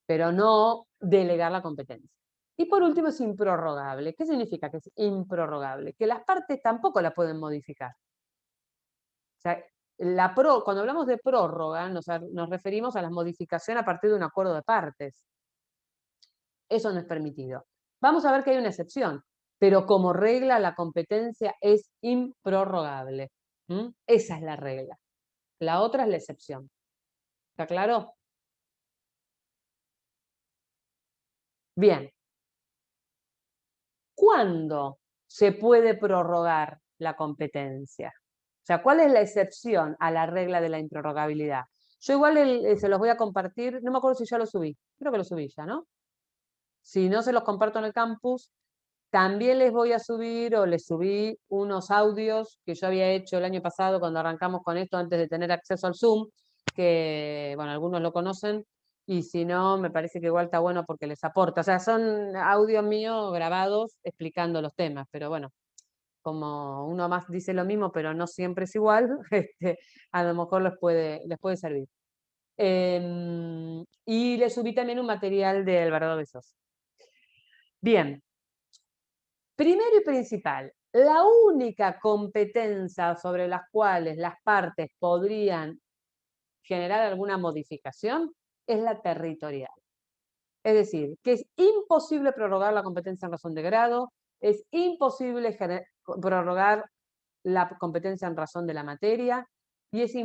pero no delegar la competencia. Y por último es improrrogable. ¿Qué significa que es improrrogable? Que las partes tampoco la pueden modificar. O sea, cuando hablamos de prórroga nos referimos a la modificación a partir de un acuerdo de partes. Eso no es permitido. Vamos a ver que hay una excepción, pero como regla la competencia es improrrogable. Esa es la regla. La otra es la excepción. ¿Está claro? Bien. ¿Cuándo se puede prorrogar la competencia? O sea, ¿cuál es la excepción a la regla de la improrrogabilidad? Yo igual se los voy a compartir, no me acuerdo si ya lo subí, creo que lo subí ya, ¿no? Si no se los comparto en el campus, también les voy a subir o les subí unos audios que yo había hecho el año pasado cuando arrancamos con esto antes de tener acceso al Zoom, que, bueno, algunos lo conocen, y si no, me parece que igual está bueno porque les aporta. O sea, son audios míos grabados explicando los temas, pero bueno, como uno más dice lo mismo, pero no siempre es igual, a lo mejor les puede servir. Y les subí también un material de Alvarado Besos. Bien. Primero y principal, la única competencia sobre las cuales las partes podrían generar alguna modificación es la territorial. Es decir, que es imposible prorrogar la competencia en razón de grado, es imposible prorrogar la competencia en razón de la materia y es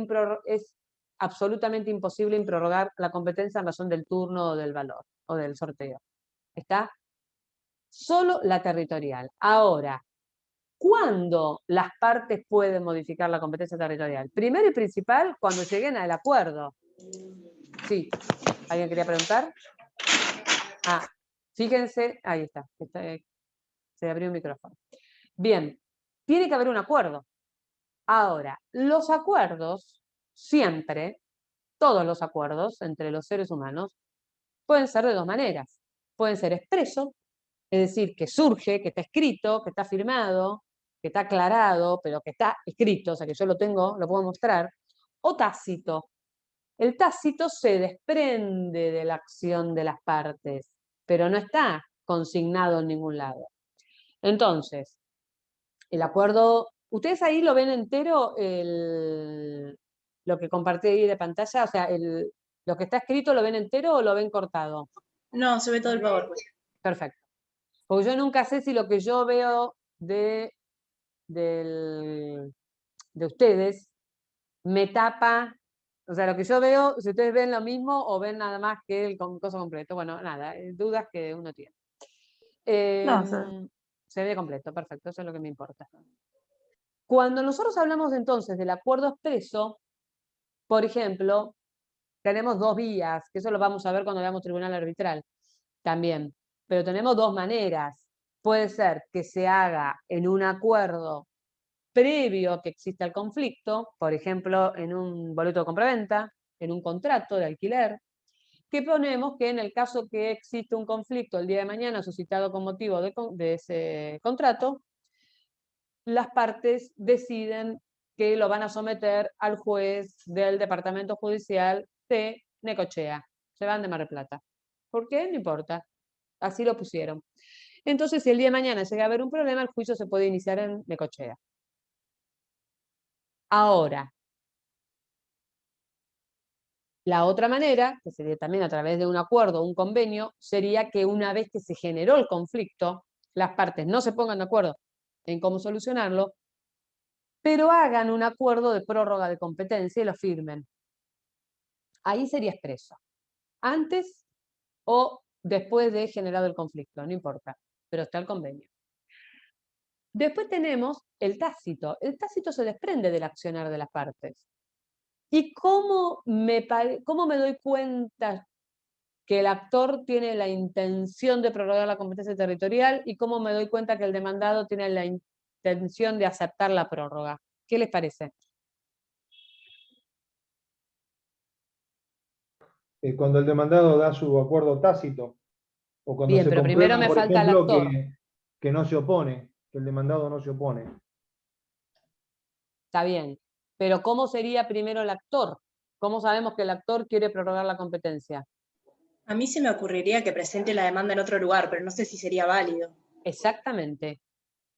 absolutamente imposible improrrogar la competencia en razón del turno o del valor o del sorteo. ¿Está? Solo la territorial. Ahora, ¿Cuándo las partes pueden modificar la competencia territorial? Primero y principal, cuando lleguen al acuerdo. Sí, ¿alguien quería preguntar? Ah, fíjense, ahí está, se abrió el micrófono. Bien, tiene que haber un acuerdo. Ahora, los acuerdos, siempre, todos los acuerdos entre los seres humanos, pueden ser de dos maneras. Pueden ser expresos, es decir, que surge, que está escrito, que está firmado, que está aclarado, pero que está escrito, o sea que yo lo tengo, lo puedo mostrar, o tácito. El tácito se desprende de la acción de las partes, pero no está consignado en ningún lado. Entonces, el acuerdo, ¿ustedes ahí lo ven entero, lo que compartí ahí de pantalla? O sea, lo que está escrito, ¿lo ven entero o lo ven cortado? No, se ve todo el PowerPoint. Perfecto. Porque yo nunca sé si lo que yo veo de ustedes me tapa, o sea, lo que yo veo, si ustedes ven lo mismo o ven nada más que el coso completo. Bueno, nada, dudas que uno tiene. Se ve completo, perfecto, eso es lo que me importa. Cuando nosotros hablamos entonces del acuerdo expreso, por ejemplo, tenemos dos vías, que eso lo vamos a ver cuando veamos tribunal arbitral también, pero tenemos dos maneras. Puede ser que se haga en un acuerdo previo a que exista el conflicto, por ejemplo, en un boleto de compraventa, en un contrato de alquiler, que ponemos que en el caso que existe un conflicto el día de mañana suscitado con motivo de ese contrato, las partes deciden que lo van a someter al juez del departamento judicial de Necochea. Se van de Mar del Plata. ¿Por qué? No importa. Así lo pusieron. Entonces, si el día de mañana llega a haber un problema, el juicio se puede iniciar en Necochea. Ahora, la otra manera, que sería también a través de un acuerdo o un convenio, sería que una vez que se generó el conflicto, las partes no se pongan de acuerdo en cómo solucionarlo, pero hagan un acuerdo de prórroga de competencia y lo firmen. Ahí sería expreso. Antes o después de generado el conflicto, no importa, pero está el convenio. Después tenemos el tácito. El tácito se desprende del accionar de las partes. ¿Y cómo me doy cuenta que el actor tiene la intención de prorrogar la competencia territorial y cómo me doy cuenta que el demandado tiene la intención de aceptar la prórroga? ¿Qué les parece? Cuando el demandado da su acuerdo tácito, o cuando Bien, se pero primero comprueba, me por falta el ejemplo, actor. que no se opone, que el demandado no se opone. Está bien, pero ¿cómo sería primero el actor? ¿Cómo sabemos que el actor quiere prorrogar la competencia? A mí se me ocurriría que presente la demanda en otro lugar, pero no sé si sería válido. Exactamente,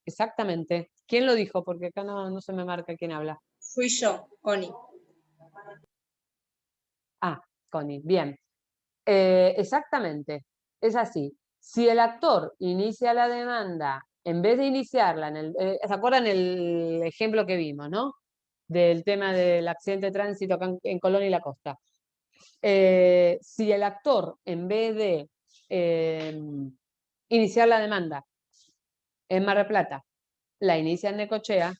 exactamente. ¿Quién lo dijo? Porque acá no se me marca quién habla. Fui yo, Connie. Ah, Connie, bien. Exactamente, es así. Si el actor inicia la demanda, en vez de iniciarla, ¿se acuerdan el ejemplo que vimos, no? Del tema del accidente de tránsito acá en Colón y la Costa. Si el actor, en vez de iniciar la demanda en Mar del Plata, la inicia en Necochea,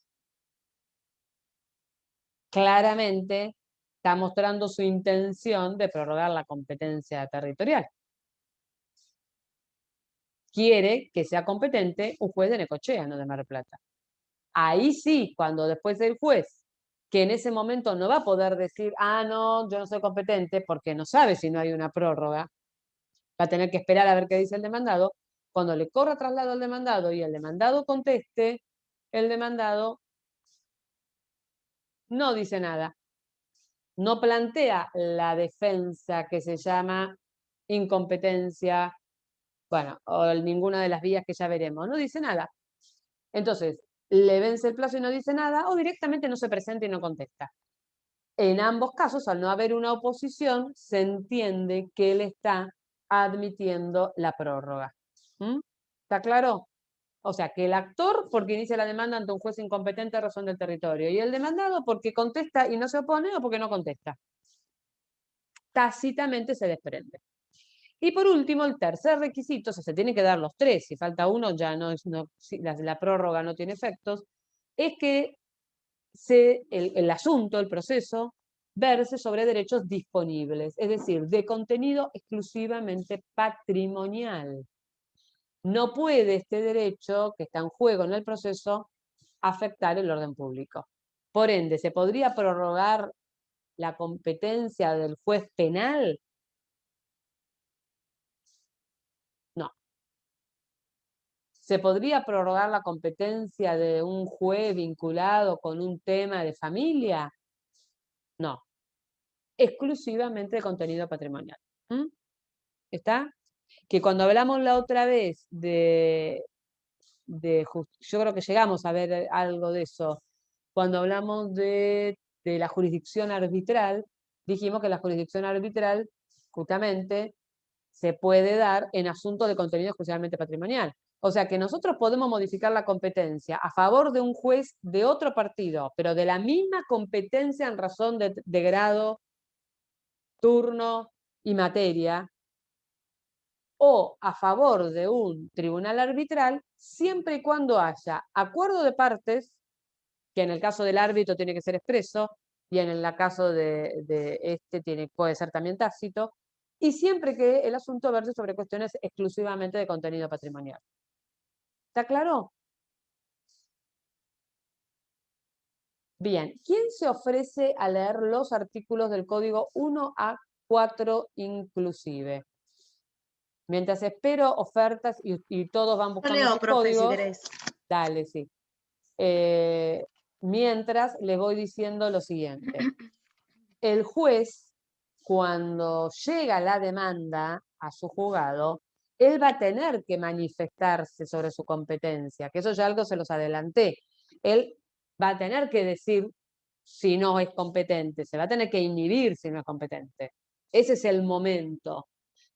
claramente está mostrando su intención de prorrogar la competencia territorial. Quiere que sea competente un juez de Necochea, no de Mar del Plata. Ahí sí, cuando después el juez, que en ese momento no va a poder decir, ah, no, yo no soy competente, porque no sabe si no hay una prórroga, va a tener que esperar a ver qué dice el demandado. Cuando le corra traslado al demandado y el demandado conteste, el demandado no dice nada. No plantea la defensa que se llama incompetencia, bueno, o ninguna de las vías que ya veremos. No dice nada. Entonces, le vence el plazo y no dice nada, o directamente no se presenta y no contesta. En ambos casos, al no haber una oposición, se entiende que él está admitiendo la prórroga. ¿Mm? ¿Está claro? O sea, que el actor porque inicia la demanda ante un juez incompetente a razón del territorio, y el demandado porque contesta y no se opone o porque no contesta. Tácitamente se desprende. Y por último, el tercer requisito, o sea, se tienen que dar los tres, si falta uno ya no es, la prórroga no tiene efectos, es que el asunto, el proceso, verse sobre derechos disponibles, es decir, de contenido exclusivamente patrimonial. No puede este derecho que está en juego en el proceso afectar el orden público. Por ende, ¿se podría prorrogar la competencia del juez penal? No. ¿Se podría prorrogar la competencia de un juez vinculado con un tema de familia? No. Exclusivamente de contenido patrimonial. ¿Está? Que cuando hablamos la otra vez yo creo que llegamos a ver algo de eso, cuando hablamos de la jurisdicción arbitral, dijimos que la jurisdicción arbitral justamente se puede dar en asuntos de contenido exclusivamente patrimonial. O sea que nosotros podemos modificar la competencia a favor de un juez de otro partido, pero de la misma competencia en razón de grado, turno y materia, o a favor de un tribunal arbitral, siempre y cuando haya acuerdo de partes, que en el caso del árbitro tiene que ser expreso, y en el caso de puede ser también tácito, y siempre que el asunto verse sobre cuestiones exclusivamente de contenido patrimonial. ¿Está claro? Bien, ¿quién se ofrece a leer los artículos del código 1 a 4 inclusive? Mientras espero ofertas y todos van buscando leo, sus profe, si códigos. querés. Dale, sí. Mientras les voy diciendo lo siguiente. El juez, cuando llega la demanda a su juzgado, él va a tener que manifestarse sobre su competencia, que eso ya algo se los adelanté. Él va a tener que decir si no es competente, se va a tener que inhibir si no es competente. Ese es el momento.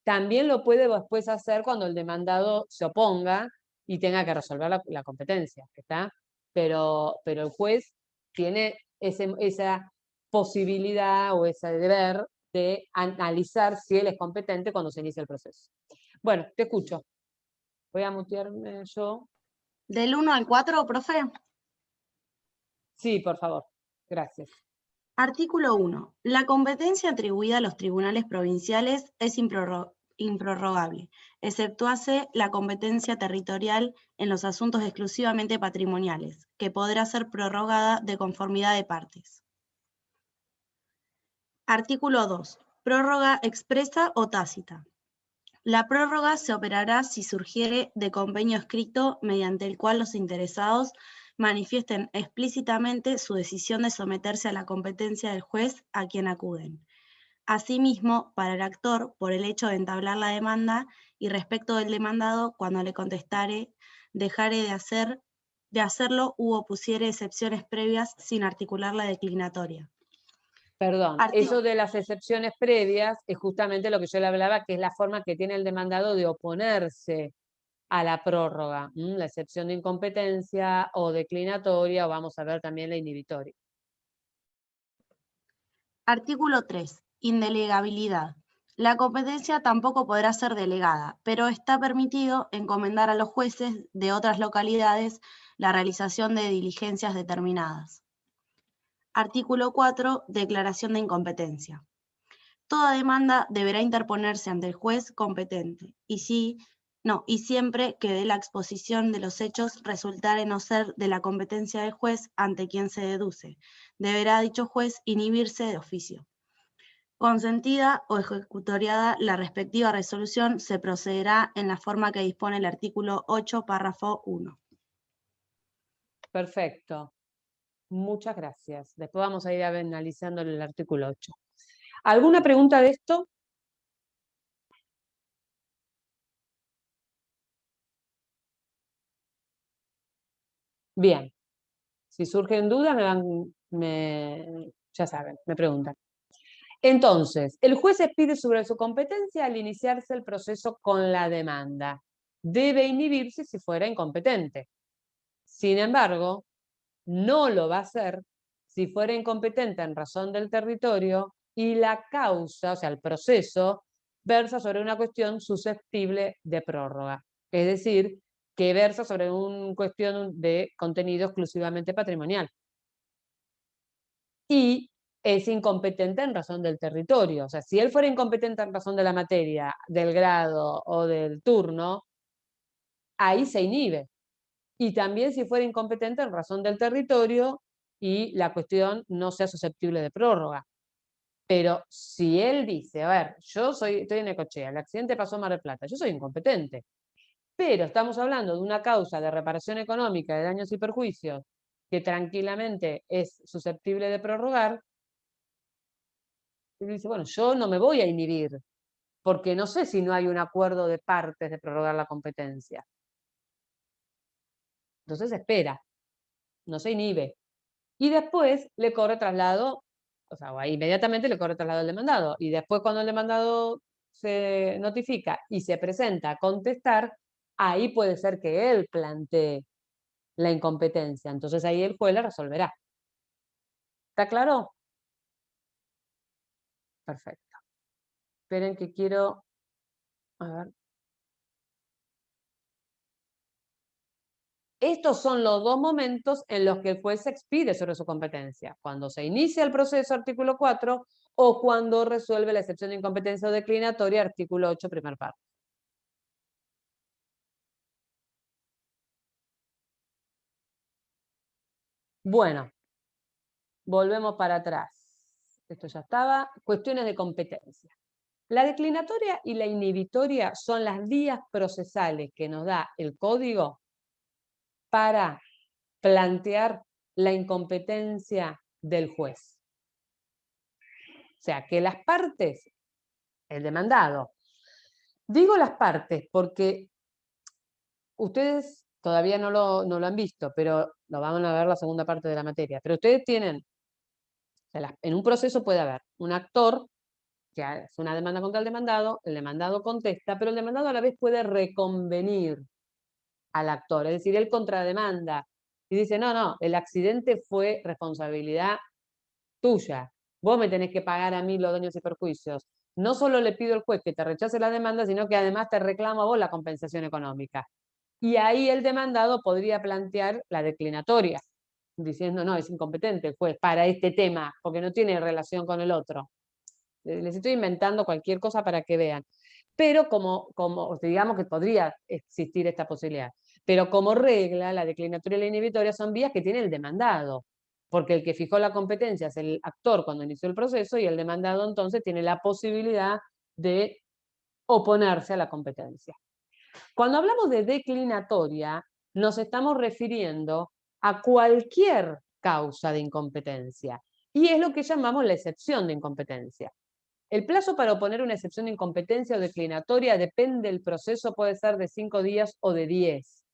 También lo puede después hacer cuando el demandado se oponga y tenga que resolver la competencia, ¿está? Pero el juez tiene esa posibilidad o ese deber de analizar si él es competente cuando se inicia el proceso. Bueno, te escucho. Voy a mutearme yo. ¿Del 1 al 4, profe? Sí, por favor. Gracias. Artículo 1. La competencia atribuida a los tribunales provinciales es improrrogable, exceptuase la competencia territorial en los asuntos exclusivamente patrimoniales, que podrá ser prorrogada de conformidad de partes. Artículo 2. Prórroga expresa o tácita. La prórroga se operará si surgiere de convenio escrito mediante el cual los interesados manifiesten explícitamente su decisión de someterse a la competencia del juez a quien acuden. Asimismo, para el actor, por el hecho de entablar la demanda y respecto del demandado, cuando le contestare, dejare de hacerlo u opusiere excepciones previas sin articular la declinatoria. Perdón, eso de las excepciones previas es justamente lo que yo le hablaba, que es la forma que tiene el demandado de oponerse a la prórroga, la excepción de incompetencia o declinatoria, o vamos a ver también la inhibitoria. Artículo 3. Indelegabilidad. La competencia tampoco podrá ser delegada, pero está permitido encomendar a los jueces de otras localidades la realización de diligencias determinadas. Artículo 4. Declaración de incompetencia. Toda demanda deberá interponerse ante el juez competente, y siempre que de la exposición de los hechos resultare no ser de la competencia del juez ante quien se deduce, deberá dicho juez inhibirse de oficio. Consentida o ejecutoriada la respectiva resolución, se procederá en la forma que dispone el artículo 8, párrafo 1. Perfecto. Muchas gracias. Después vamos a ir analizando el artículo 8. ¿Alguna pregunta de esto? Bien. Si surgen dudas, ya saben, me preguntan. Entonces, el juez expide sobre su competencia al iniciarse el proceso con la demanda. Debe inhibirse si fuera incompetente. Sin embargo, no lo va a hacer si fuera incompetente en razón del territorio y la causa, o sea, el proceso, versa sobre una cuestión susceptible de prórroga. Es decir, que versa sobre una cuestión de contenido exclusivamente patrimonial. Y es incompetente en razón del territorio. O sea, si él fuera incompetente en razón de la materia, del grado o del turno, ahí se inhibe. Y también si fuera incompetente en razón del territorio y la cuestión no sea susceptible de prórroga. Pero si él dice, a ver, estoy en Necochea, el accidente pasó en Mar del Plata, yo soy incompetente, pero estamos hablando de una causa de reparación económica de daños y perjuicios que tranquilamente es susceptible de prorrogar, y dice, bueno, yo no me voy a inhibir, porque no sé si no hay un acuerdo de partes de prorrogar la competencia. Entonces espera, no se inhibe. Y después le corre traslado, o sea, inmediatamente le corre traslado al demandado. Y después cuando el demandado se notifica y se presenta a contestar, ahí puede ser que él plantee la incompetencia. Entonces ahí el juez la resolverá. ¿Está claro? Perfecto. Esperen que quiero... A ver. Estos son los dos momentos en los que el juez se expide sobre su competencia. Cuando se inicia el proceso, artículo 4, o cuando resuelve la excepción de incompetencia o declinatoria, artículo 8, primer párrafo. Bueno, volvemos para atrás. Esto ya estaba. Cuestiones de competencia. La declinatoria y la inhibitoria son las vías procesales que nos da el código para plantear la incompetencia del juez. O sea, que las partes, el demandado. Digo las partes porque ustedes todavía no lo han visto, pero lo van a ver la segunda parte de la materia. Pero ustedes tienen, en un proceso puede haber un actor que hace una demanda contra el demandado contesta, pero el demandado a la vez puede reconvenir al actor, es decir, él contrademanda y dice, no, el accidente fue responsabilidad tuya, vos me tenés que pagar a mí los daños y perjuicios. No solo le pido al juez que te rechace la demanda, sino que además te reclamo a vos la compensación económica. Y ahí el demandado podría plantear la declinatoria, diciendo, no, es incompetente el juez para este tema, porque no tiene relación con el otro. Les estoy inventando cualquier cosa para que vean. Pero como digamos que podría existir esta posibilidad. Pero como regla, la declinatoria y la inhibitoria son vías que tiene el demandado. Porque el que fijó la competencia es el actor cuando inició el proceso y el demandado entonces tiene la posibilidad de oponerse a la competencia. Cuando hablamos de declinatoria, nos estamos refiriendo a cualquier causa de incompetencia. Y es lo que llamamos la excepción de incompetencia. El plazo para oponer una excepción de incompetencia o declinatoria depende del proceso, puede ser de 5 días o de 10.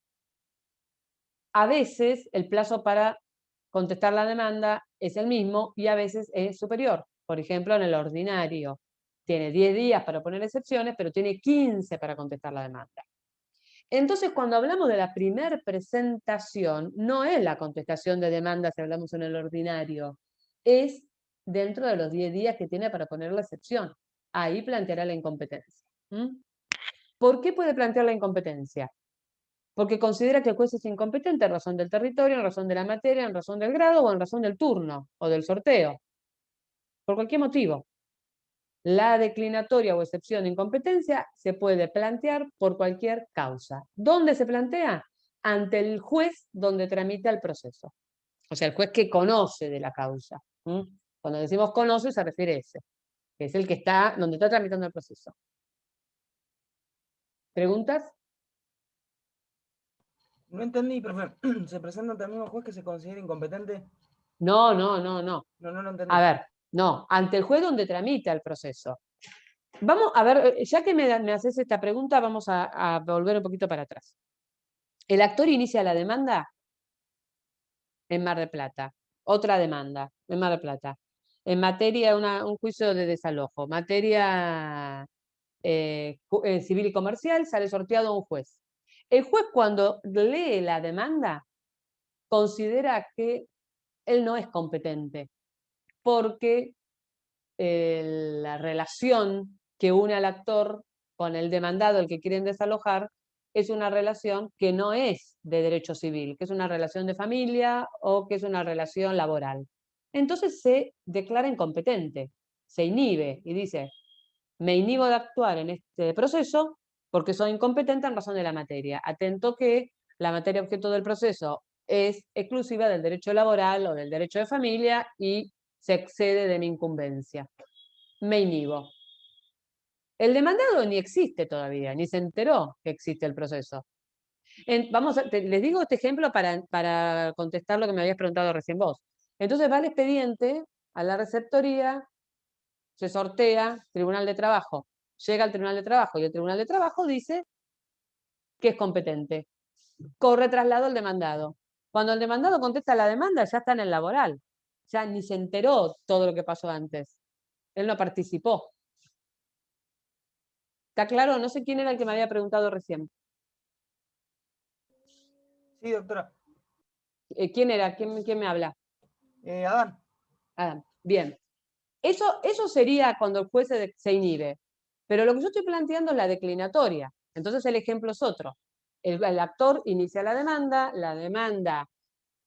A veces el plazo para contestar la demanda es el mismo y a veces es superior. Por ejemplo, en el ordinario tiene 10 días para oponer excepciones, pero tiene 15 para contestar la demanda. Entonces, cuando hablamos de la primer presentación, no es la contestación de demanda si hablamos en el ordinario, es dentro de los 10 días que tiene para poner la excepción. Ahí planteará la incompetencia. ¿Por qué puede plantear la incompetencia? Porque considera que el juez es incompetente en razón del territorio, en razón de la materia, en razón del grado o en razón del turno o del sorteo. Por cualquier motivo. La declinatoria o excepción de incompetencia se puede plantear por cualquier causa. ¿Dónde se plantea? Ante el juez donde tramita el proceso. O sea, el juez que conoce de la causa. Cuando decimos conoce se refiere a ese, que es el que está donde está tramitando el proceso. ¿Preguntas? No entendí, profe. ¿Se presenta ante el mismo juez que se considera incompetente? No. No lo entendí. A ver, no, ante el juez donde tramita el proceso. Vamos a ver, ya que me haces esta pregunta, vamos a volver un poquito para atrás. El actor inicia la demanda en Mar del Plata. Otra demanda en Mar del Plata. En materia, un juicio de desalojo. Materia civil y comercial, sale sorteado a un juez. El juez, cuando lee la demanda, considera que él no es competente, porque la relación que une al actor con el demandado, el que quieren desalojar, es una relación que no es de derecho civil, que es una relación de familia o que es una relación laboral. Entonces se declara incompetente, se inhibe y dice, me inhibo de actuar en este proceso porque soy incompetente en razón de la materia. Atento que la materia objeto del proceso es exclusiva del derecho laboral o del derecho de familia y se excede de mi incumbencia. Me inhibo. El demandado ni existe todavía, ni se enteró que existe el proceso. Les digo este ejemplo para contestar lo que me habías preguntado recién vos. Entonces va el expediente a la receptoría, se sortea, Tribunal de Trabajo. Llega al Tribunal de Trabajo y el Tribunal de Trabajo dice que es competente. Corre traslado al demandado. Cuando el demandado contesta la demanda, ya está en el laboral. Ya ni se enteró todo lo que pasó antes. Él no participó. ¿Está claro? No sé quién era el que me había preguntado recién. Sí, doctora. ¿Quién era? ¿Quién me habla? Adán. Adán. Bien. Eso sería cuando el juez se inhibe. Pero lo que yo estoy planteando es la declinatoria. Entonces el ejemplo es otro. El actor inicia la demanda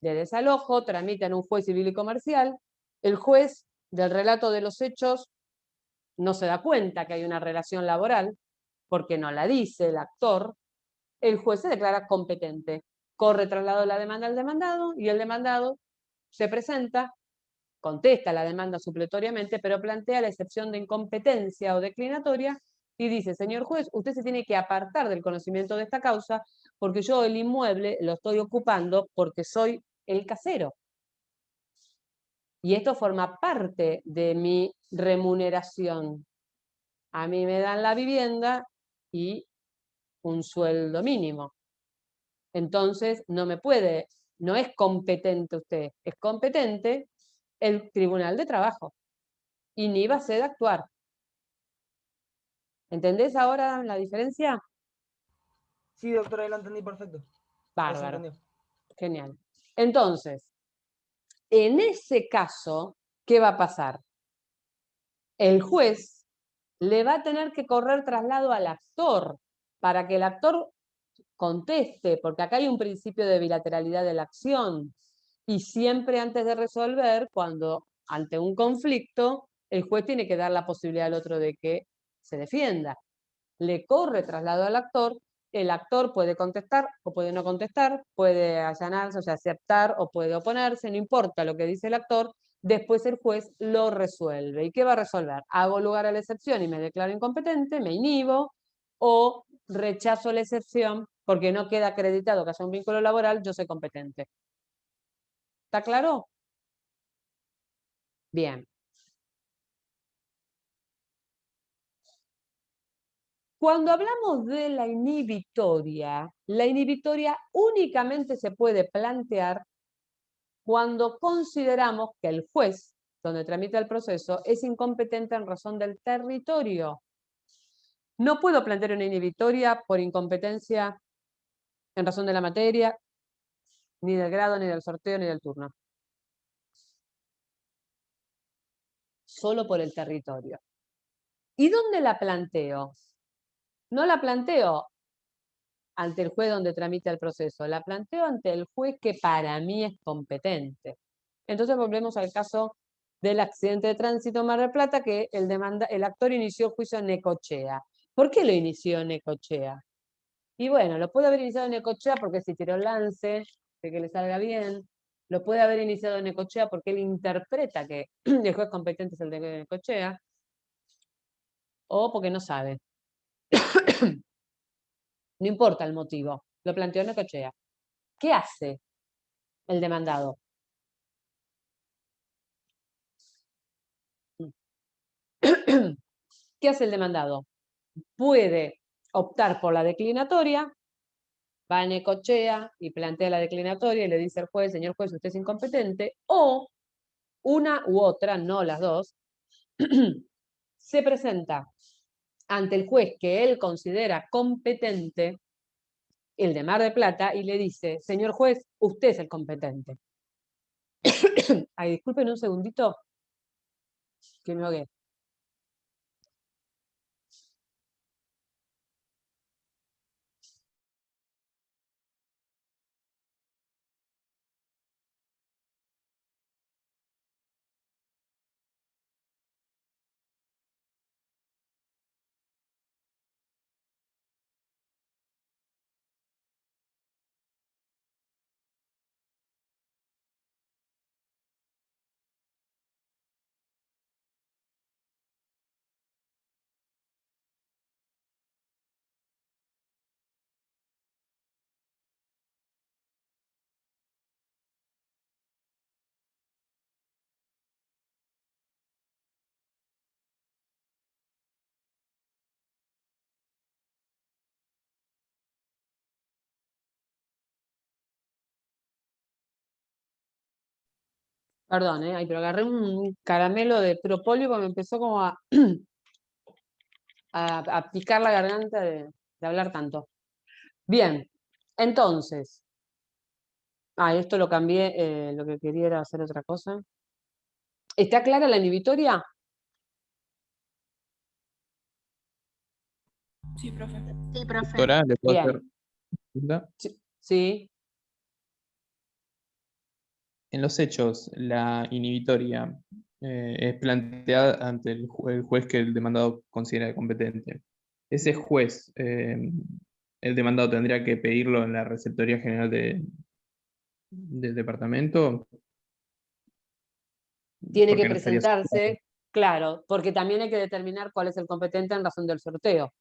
de desalojo tramita en un juez civil y comercial. El juez del relato de los hechos no se da cuenta que hay una relación laboral, porque no la dice el actor. El juez se declara competente. Corre traslado de la demanda al demandado y el demandado se presenta, contesta la demanda supletoriamente, pero plantea la excepción de incompetencia o declinatoria y dice, señor juez, usted se tiene que apartar del conocimiento de esta causa porque yo el inmueble lo estoy ocupando porque soy el casero. Y esto forma parte de mi remuneración. A mí me dan la vivienda y un sueldo mínimo. Entonces, no es competente usted, es competente el Tribunal de Trabajo. Inhíbase de actuar. ¿Entendés ahora la diferencia? Sí, doctora, ahí lo entendí perfecto. Bárbaro. Genial. Entonces, en ese caso, ¿qué va a pasar? El juez le va a tener que correr traslado al actor para que el actor conteste, porque acá hay un principio de bilateralidad de la acción. Y siempre antes de resolver, cuando ante un conflicto, el juez tiene que dar la posibilidad al otro de que se defienda. Le corre traslado al actor, el actor puede contestar o puede no contestar, puede allanarse, o sea, aceptar o puede oponerse, no importa lo que dice el actor, después el juez lo resuelve. ¿Y qué va a resolver? Hago lugar a la excepción y me declaro incompetente, me inhibo, o rechazo la excepción porque no queda acreditado que haya un vínculo laboral, yo soy competente. ¿Está claro? Bien. Cuando hablamos de la inhibitoria únicamente se puede plantear cuando consideramos que el juez, donde tramita el proceso, es incompetente en razón del territorio. No puedo plantear una inhibitoria por incompetencia en razón de la materia, ni del grado, ni del sorteo, ni del turno. Solo por el territorio. ¿Y dónde la planteo? No la planteo ante el juez donde tramita el proceso, la planteo ante el juez que para mí es competente. Entonces volvemos al caso del accidente de tránsito en Mar del Plata, que el actor inició juicio en Necochea. ¿Por qué lo inició en Necochea? Y bueno, lo puede haber iniciado en Necochea porque si tiró el lance, de que le salga bien. Lo puede haber iniciado en Necochea porque él interpreta que el juez competente es el de Necochea. O porque no sabe. No importa el motivo, lo planteó en Necochea. ¿Qué hace el demandado? ¿Qué hace el demandado? Puede optar por la declinatoria, va a Necochea y plantea la declinatoria y le dice al juez, señor juez, usted es incompetente, o una u otra, no las dos, se presenta ante el juez que él considera competente, el de Mar del Plata, y le dice, señor juez, usted es el competente. Ay, disculpen un segundito, que me ahogué. Perdón, ay, pero agarré un caramelo de propóleo porque me empezó como a picar la garganta de hablar tanto. Bien, entonces, esto lo cambié, lo que quería era hacer otra cosa. ¿Está clara la inhibitoria? Sí, profe. Sí, profe. Doctora, ¿le puedo hacer Bien. pregunta? Sí. En los hechos, la inhibitoria es planteada ante el juez que el demandado considera competente. Ese juez, el demandado tendría que pedirlo en la receptoría general del departamento. Tiene que Porque no estaría presentarse, claro, porque también hay que determinar cuál es el competente en razón del sorteo.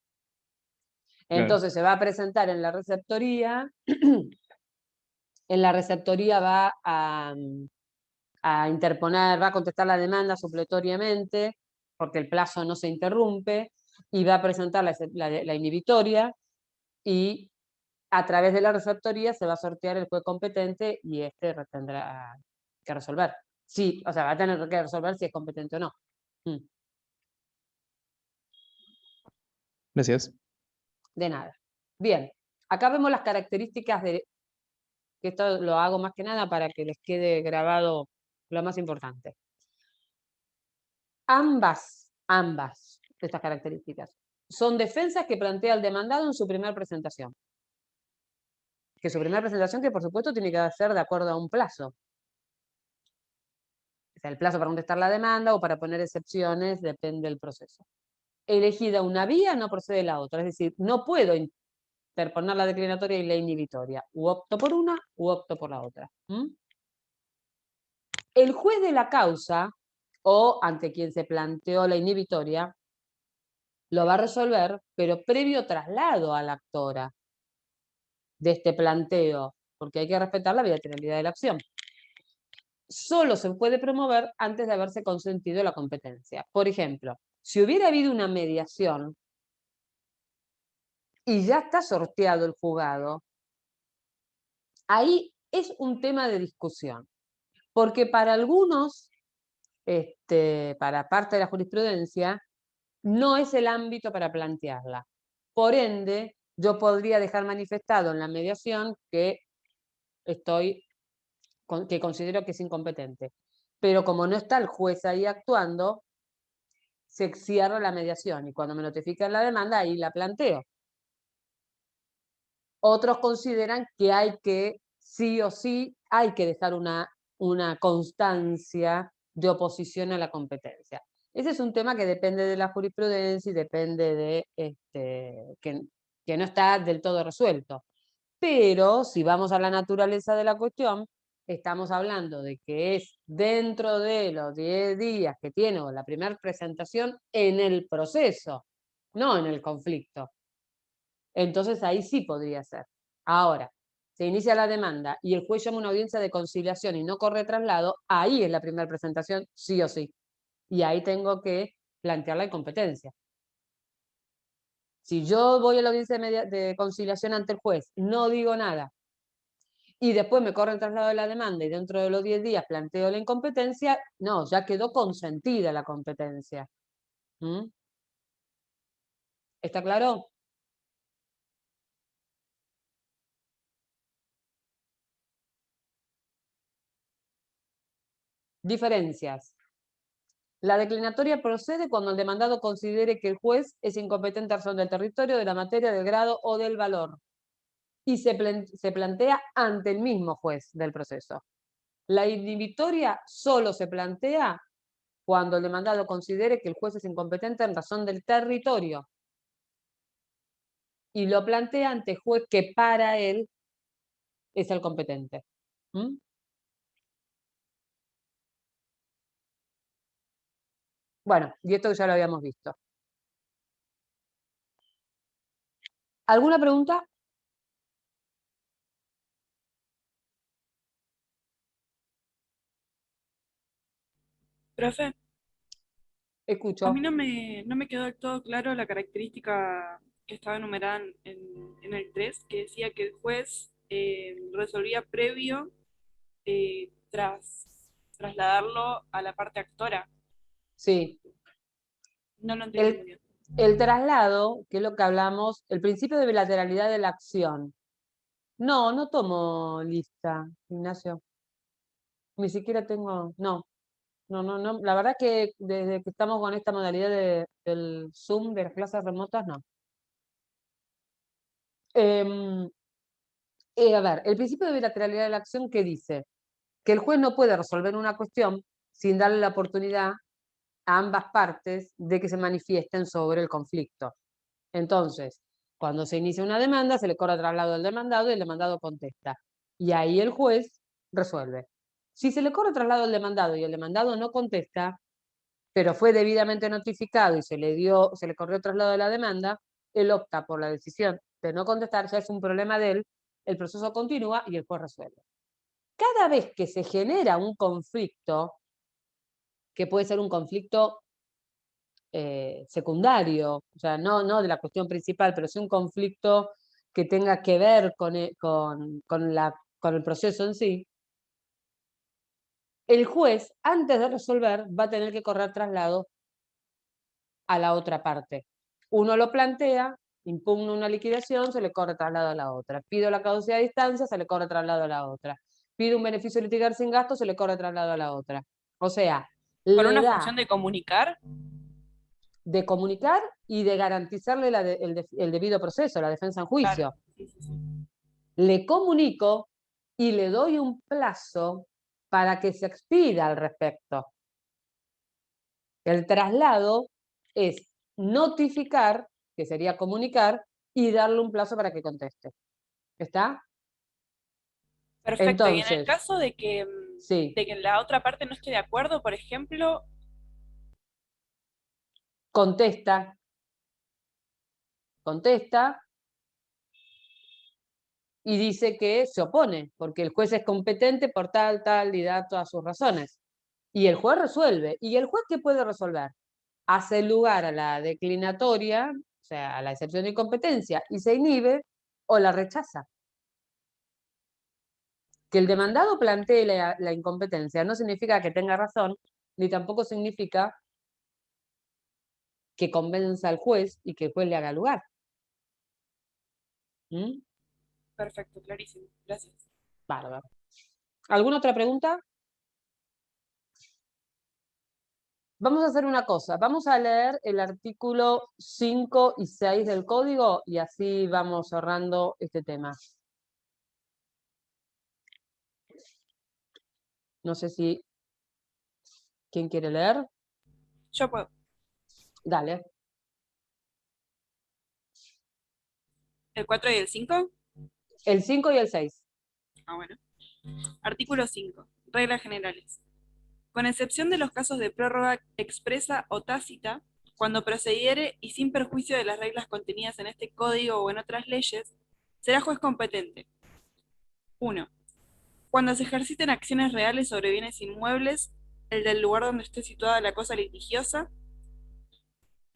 Claro. Entonces se va a presentar en la receptoría, en la receptoría va a interponer, va a contestar la demanda supletoriamente, porque el plazo no se interrumpe, y va a presentar la inhibitoria, y a través de la receptoría se va a sortear el juez competente y este tendrá que resolver. Sí, o sea, va a tener que resolver si es competente o no. Gracias. De nada. Bien, acá vemos las características de, que esto lo hago más que nada para que les quede grabado lo más importante. Ambas de estas características son defensas que plantea el demandado en su primera presentación. Que su primera presentación, que por supuesto tiene que ser de acuerdo a un plazo. O sea, el plazo para contestar la demanda o para poner excepciones depende del proceso. Elegida una vía, no procede la otra. Es decir, no puedo interponer la declinatoria y la inhibitoria. U opto por una, u opto por la otra. El juez de la causa, o ante quien se planteó la inhibitoria, lo va a resolver, pero previo traslado a la actora de este planteo, porque hay que respetar la bilateralidad de la acción. Solo se puede promover antes de haberse consentido la competencia. Por ejemplo, si hubiera habido una mediación y ya está sorteado el juzgado, ahí es un tema de discusión, porque para algunos, para parte de la jurisprudencia, no es el ámbito para plantearla. Por ende, yo podría dejar manifestado en la mediación que que considero que es incompetente. Pero como no está el juez ahí actuando, se cierra la mediación y cuando me notifican la demanda, ahí la planteo. Otros consideran que hay que, sí o sí, hay que dejar una constancia de oposición a la competencia. Ese es un tema que depende de la jurisprudencia y depende de que no está del todo resuelto. Pero si vamos a la naturaleza de la cuestión, estamos hablando de que es dentro de los 10 días que tiene la primera presentación en el proceso, no en el conflicto. Entonces ahí sí podría ser. Ahora, se inicia la demanda y el juez llama una audiencia de conciliación y no corre traslado, ahí es la primera presentación sí o sí. Y ahí tengo que plantear la incompetencia. Si yo voy a la audiencia de conciliación ante el juez, no digo nada, y después me corre el traslado de la demanda y dentro de los 10 días planteo la incompetencia, no, ya quedó consentida la competencia. ¿Está claro? Diferencias. La declinatoria procede cuando el demandado considere que el juez es incompetente a razón del territorio, de la materia, del grado o del valor, y se plantea ante el mismo juez del proceso. La inhibitoria solo se plantea cuando el demandado considere que el juez es incompetente en razón del territorio, y lo plantea ante el juez que para él es el competente. Bueno, y esto ya lo habíamos visto. ¿Alguna pregunta? Profe, Escucho. a mí no me quedó del todo claro la característica que estaba enumerada en el 3, que decía que el juez resolvía previo tras trasladarlo a la parte actora. Sí. No lo entendí muy bien. El traslado, que es lo que hablamos, el principio de bilateralidad de la acción. No tomo lista, Ignacio. Ni siquiera tengo, no. La verdad que desde que estamos con esta modalidad del Zoom, de las clases remotas, no. A ver, el principio de bilateralidad de la acción, ¿qué dice? Que el juez no puede resolver una cuestión sin darle la oportunidad a ambas partes de que se manifiesten sobre el conflicto. Entonces, cuando se inicia una demanda, se le cobra traslado al demandado y el demandado contesta. Y ahí el juez resuelve. Si se le cobra traslado al demandado y el demandado no contesta, pero fue debidamente notificado y se le corrió traslado de la demanda, él opta por la decisión de no contestar, ya es un problema de él, el proceso continúa y el juez resuelve. Cada vez que se genera un conflicto, que puede ser un conflicto secundario, o sea, no de la cuestión principal, pero sí un conflicto que tenga que ver con el proceso en sí, el juez, antes de resolver, va a tener que correr traslado a la otra parte. Uno lo plantea, impugna una liquidación, se le corre traslado a la otra. Pido la caducidad a distancia, se le corre traslado a la otra. Pido un beneficio litigar sin gasto, se le corre traslado a la otra. O sea, ¿Por le una da función de comunicar? de comunicar y de garantizarle el debido proceso, la defensa en juicio. Claro. Sí. Le comunico y le doy un plazo para que se expida al respecto. El traslado es notificar, que sería comunicar, y darle un plazo para que conteste. ¿Está? Perfecto. Entonces, y en el caso de que la otra parte no esté de acuerdo, por ejemplo, contesta y dice que se opone, porque el juez es competente por tal y da todas sus razones. Y el juez resuelve. ¿Y el juez qué puede resolver? Hace lugar a la declinatoria, o sea, a la excepción de incompetencia, y se inhibe o la rechaza. Que el demandado plantee la incompetencia no significa que tenga razón, ni tampoco significa que convenza al juez y que el juez le haga lugar. ¿Mm? Perfecto, clarísimo. Gracias. Bárbaro. ¿Alguna otra pregunta? Vamos a hacer una cosa. Vamos a leer el artículo 5 y 6 del código y así vamos cerrando este tema. No sé si... ¿Quién quiere leer? Yo puedo. Dale. ¿El 4 y el 5? El 5 y el 6. Ah, bueno. Artículo 5. Reglas generales. Con excepción de los casos de prórroga expresa o tácita, cuando procediere y sin perjuicio de las reglas contenidas en este código o en otras leyes, será juez competente. 1. Cuando se ejerciten acciones reales sobre bienes inmuebles, el del lugar donde esté situada la cosa litigiosa.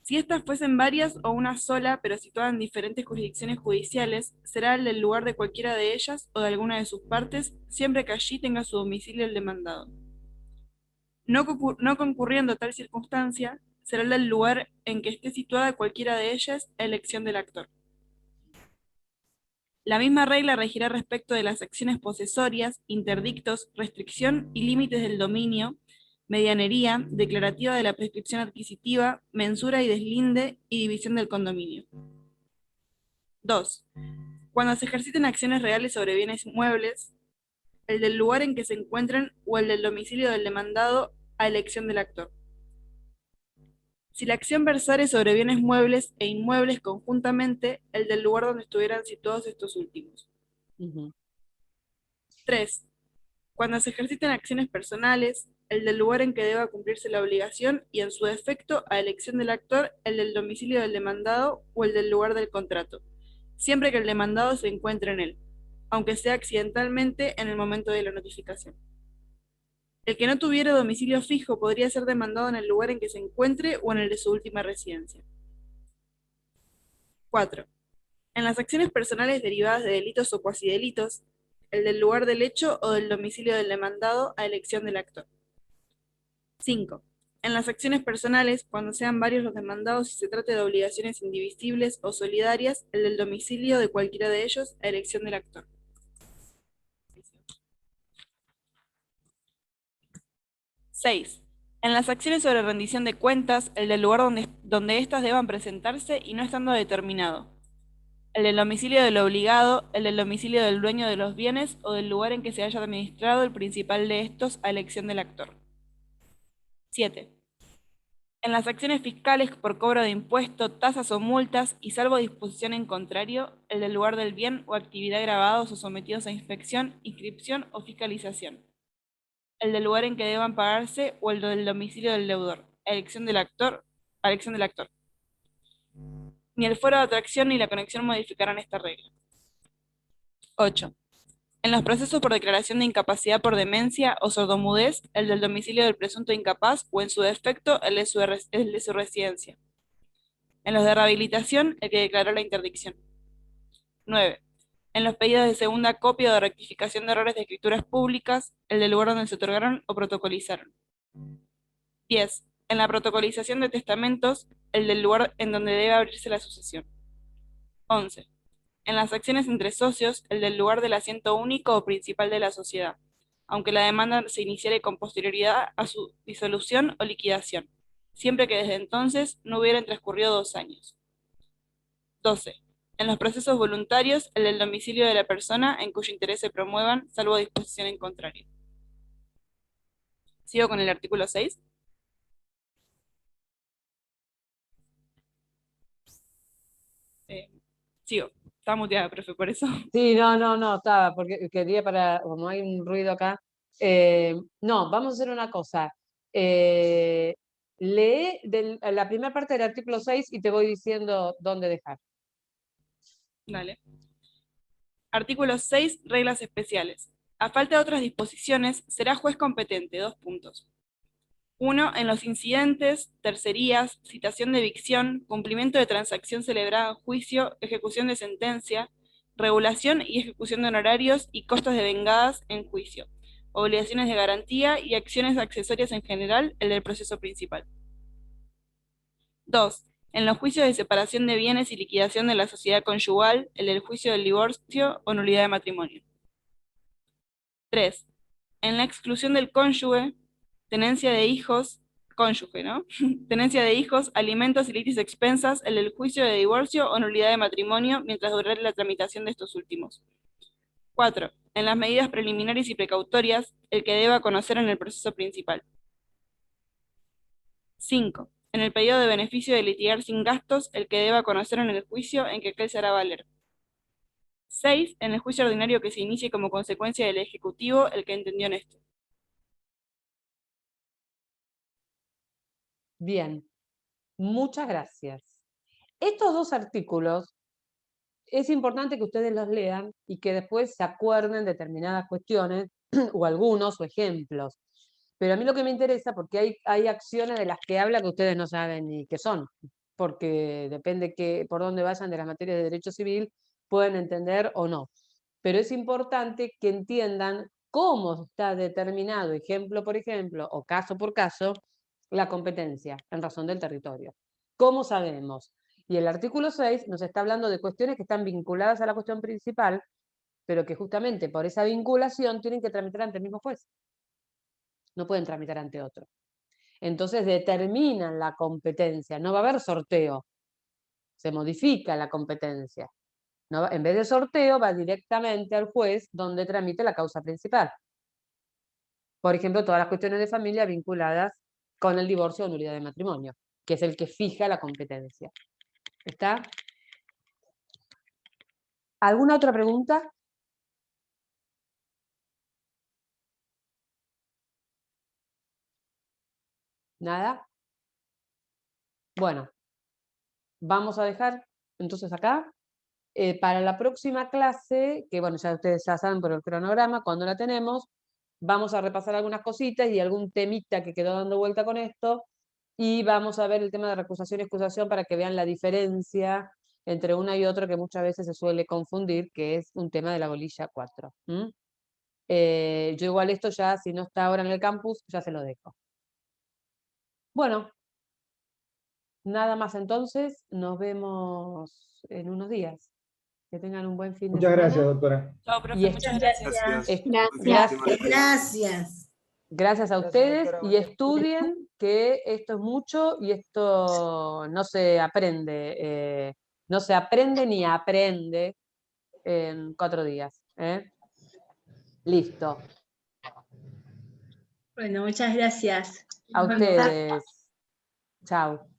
Si estas fuesen varias o una sola, pero situadas en diferentes jurisdicciones judiciales, será el del lugar de cualquiera de ellas o de alguna de sus partes, siempre que allí tenga su domicilio el demandado. No concurriendo tal circunstancia, será el del lugar en que esté situada cualquiera de ellas a elección del actor. La misma regla regirá respecto de las acciones posesorias, interdictos, restricción y límites del dominio, medianería, declarativa de la prescripción adquisitiva, mensura y deslinde y división del condominio. 2. Cuando se ejerciten acciones reales sobre bienes muebles, el del lugar en que se encuentren o el del domicilio del demandado a elección del actor. Si la acción versare sobre bienes muebles e inmuebles conjuntamente, el del lugar donde estuvieran situados estos últimos. 3. Cuando se ejerciten acciones personales, el del lugar en que deba cumplirse la obligación y en su defecto, a elección del actor, el del domicilio del demandado o el del lugar del contrato, siempre que el demandado se encuentre en él, aunque sea accidentalmente en el momento de la notificación. El que no tuviera domicilio fijo podría ser demandado en el lugar en que se encuentre o en el de su última residencia. 4. En las acciones personales derivadas de delitos o cuasidelitos, el del lugar del hecho o del domicilio del demandado a elección del actor. 5. En las acciones personales, cuando sean varios los demandados y se trate de obligaciones indivisibles o solidarias, el del domicilio de cualquiera de ellos a elección del actor. 6. En las acciones sobre rendición de cuentas, el del lugar donde éstas deban presentarse y no estando determinado. El del domicilio del obligado, el del domicilio del dueño de los bienes o del lugar en que se haya administrado el principal de estos a elección del actor. 7. En las acciones fiscales por cobro de impuesto, tasas o multas, y salvo disposición en contrario, el del lugar del bien o actividad grabados o sometidos a inspección, inscripción o fiscalización. El del lugar en que deban pagarse o el del domicilio del deudor, a elección del actor. Ni el fuero de atracción ni la conexión modificarán esta regla. 8. En los procesos por declaración de incapacidad por demencia o sordomudez, el del domicilio del presunto incapaz o en su defecto el de su residencia. En los de rehabilitación, el que declaró la interdicción. 9. En los pedidos de segunda copia o de rectificación de errores de escrituras públicas, el del lugar donde se otorgaron o protocolizaron. 10. En la protocolización de testamentos, el del lugar en donde debe abrirse la sucesión. 11. En las acciones entre socios, el del lugar del asiento único o principal de la sociedad, aunque la demanda se iniciare con posterioridad a su disolución o liquidación, siempre que desde entonces no hubieran transcurrido 2 años. 12. En los procesos voluntarios, el del domicilio de la persona en cuyo interés se promuevan, salvo disposición en contrario. ¿Sigo con el artículo 6? Sigo. Está muteada, profe, por eso. Sí, no, estaba, porque quería como hay un ruido acá. No, vamos a hacer una cosa. Lee la primera parte del artículo 6 y te voy diciendo dónde dejar. Dale. Artículo 6, reglas especiales. A falta de otras disposiciones, será juez competente. 2 puntos. 1. En los incidentes, tercerías, citación de evicción, cumplimiento de transacción celebrada en juicio, ejecución de sentencia, regulación y ejecución de honorarios y costos de vengadas en juicio, obligaciones de garantía y acciones accesorias en general, el del proceso principal. 2. En los juicios de separación de bienes y liquidación de la sociedad conyugal, el del juicio del divorcio o nulidad de matrimonio. 3. En la exclusión del cónyuge, tenencia de hijos, cónyuge, ¿no? Tenencia de hijos, alimentos y litis expensas, el del juicio de divorcio o nulidad de matrimonio, mientras durare la tramitación de estos últimos. 4. En las medidas preliminares y precautorias, el que deba conocer en el proceso principal. 5. En el pedido de beneficio de litigar sin gastos, el que deba conocer en el juicio en que aquel se hará valer. 6. En el juicio ordinario que se inicie como consecuencia del ejecutivo, el que entendió en esto. Bien, muchas gracias. Estos 2 artículos es importante que ustedes los lean y que después se acuerden determinadas cuestiones o algunos o ejemplos. Pero a mí lo que me interesa, porque hay acciones de las que habla que ustedes no saben ni qué son, porque depende por dónde vayan de las materias de derecho civil, pueden entender o no. Pero es importante que entiendan cómo está determinado, ejemplo por ejemplo, o caso por caso, la competencia en razón del territorio. ¿Cómo sabemos? Y el artículo 6 nos está hablando de cuestiones que están vinculadas a la cuestión principal, pero que justamente por esa vinculación tienen que tramitar ante el mismo juez. No pueden tramitar ante otro. Entonces determinan la competencia, no va a haber sorteo, se modifica la competencia. No, en vez de sorteo va directamente al juez donde tramite la causa principal. Por ejemplo, todas las cuestiones de familia vinculadas con el divorcio o nulidad de matrimonio, que es el que fija la competencia. ¿Está? ¿Alguna otra pregunta? ¿Nada? Bueno, vamos a dejar entonces acá. Para la próxima clase, que bueno, ya ustedes ya saben por el cronograma, cuando la tenemos, vamos a repasar algunas cositas y algún temita que quedó dando vuelta con esto, y vamos a ver el tema de recusación y excusación para que vean la diferencia entre una y otra que muchas veces se suele confundir, que es un tema de la bolilla 4. Yo igual esto ya, si no está ahora en el campus, ya se lo dejo. Bueno, nada más entonces, nos vemos en unos días. Que tengan un buen fin de Muchas semana. gracias, doctora. Chao, profe, Y muchas gracias. Gracias. Gracias a ustedes y estudien que esto es mucho y esto no se aprende, no se aprende ni aprende en 4 días. Listo. Bueno, muchas gracias. A ustedes. Chao.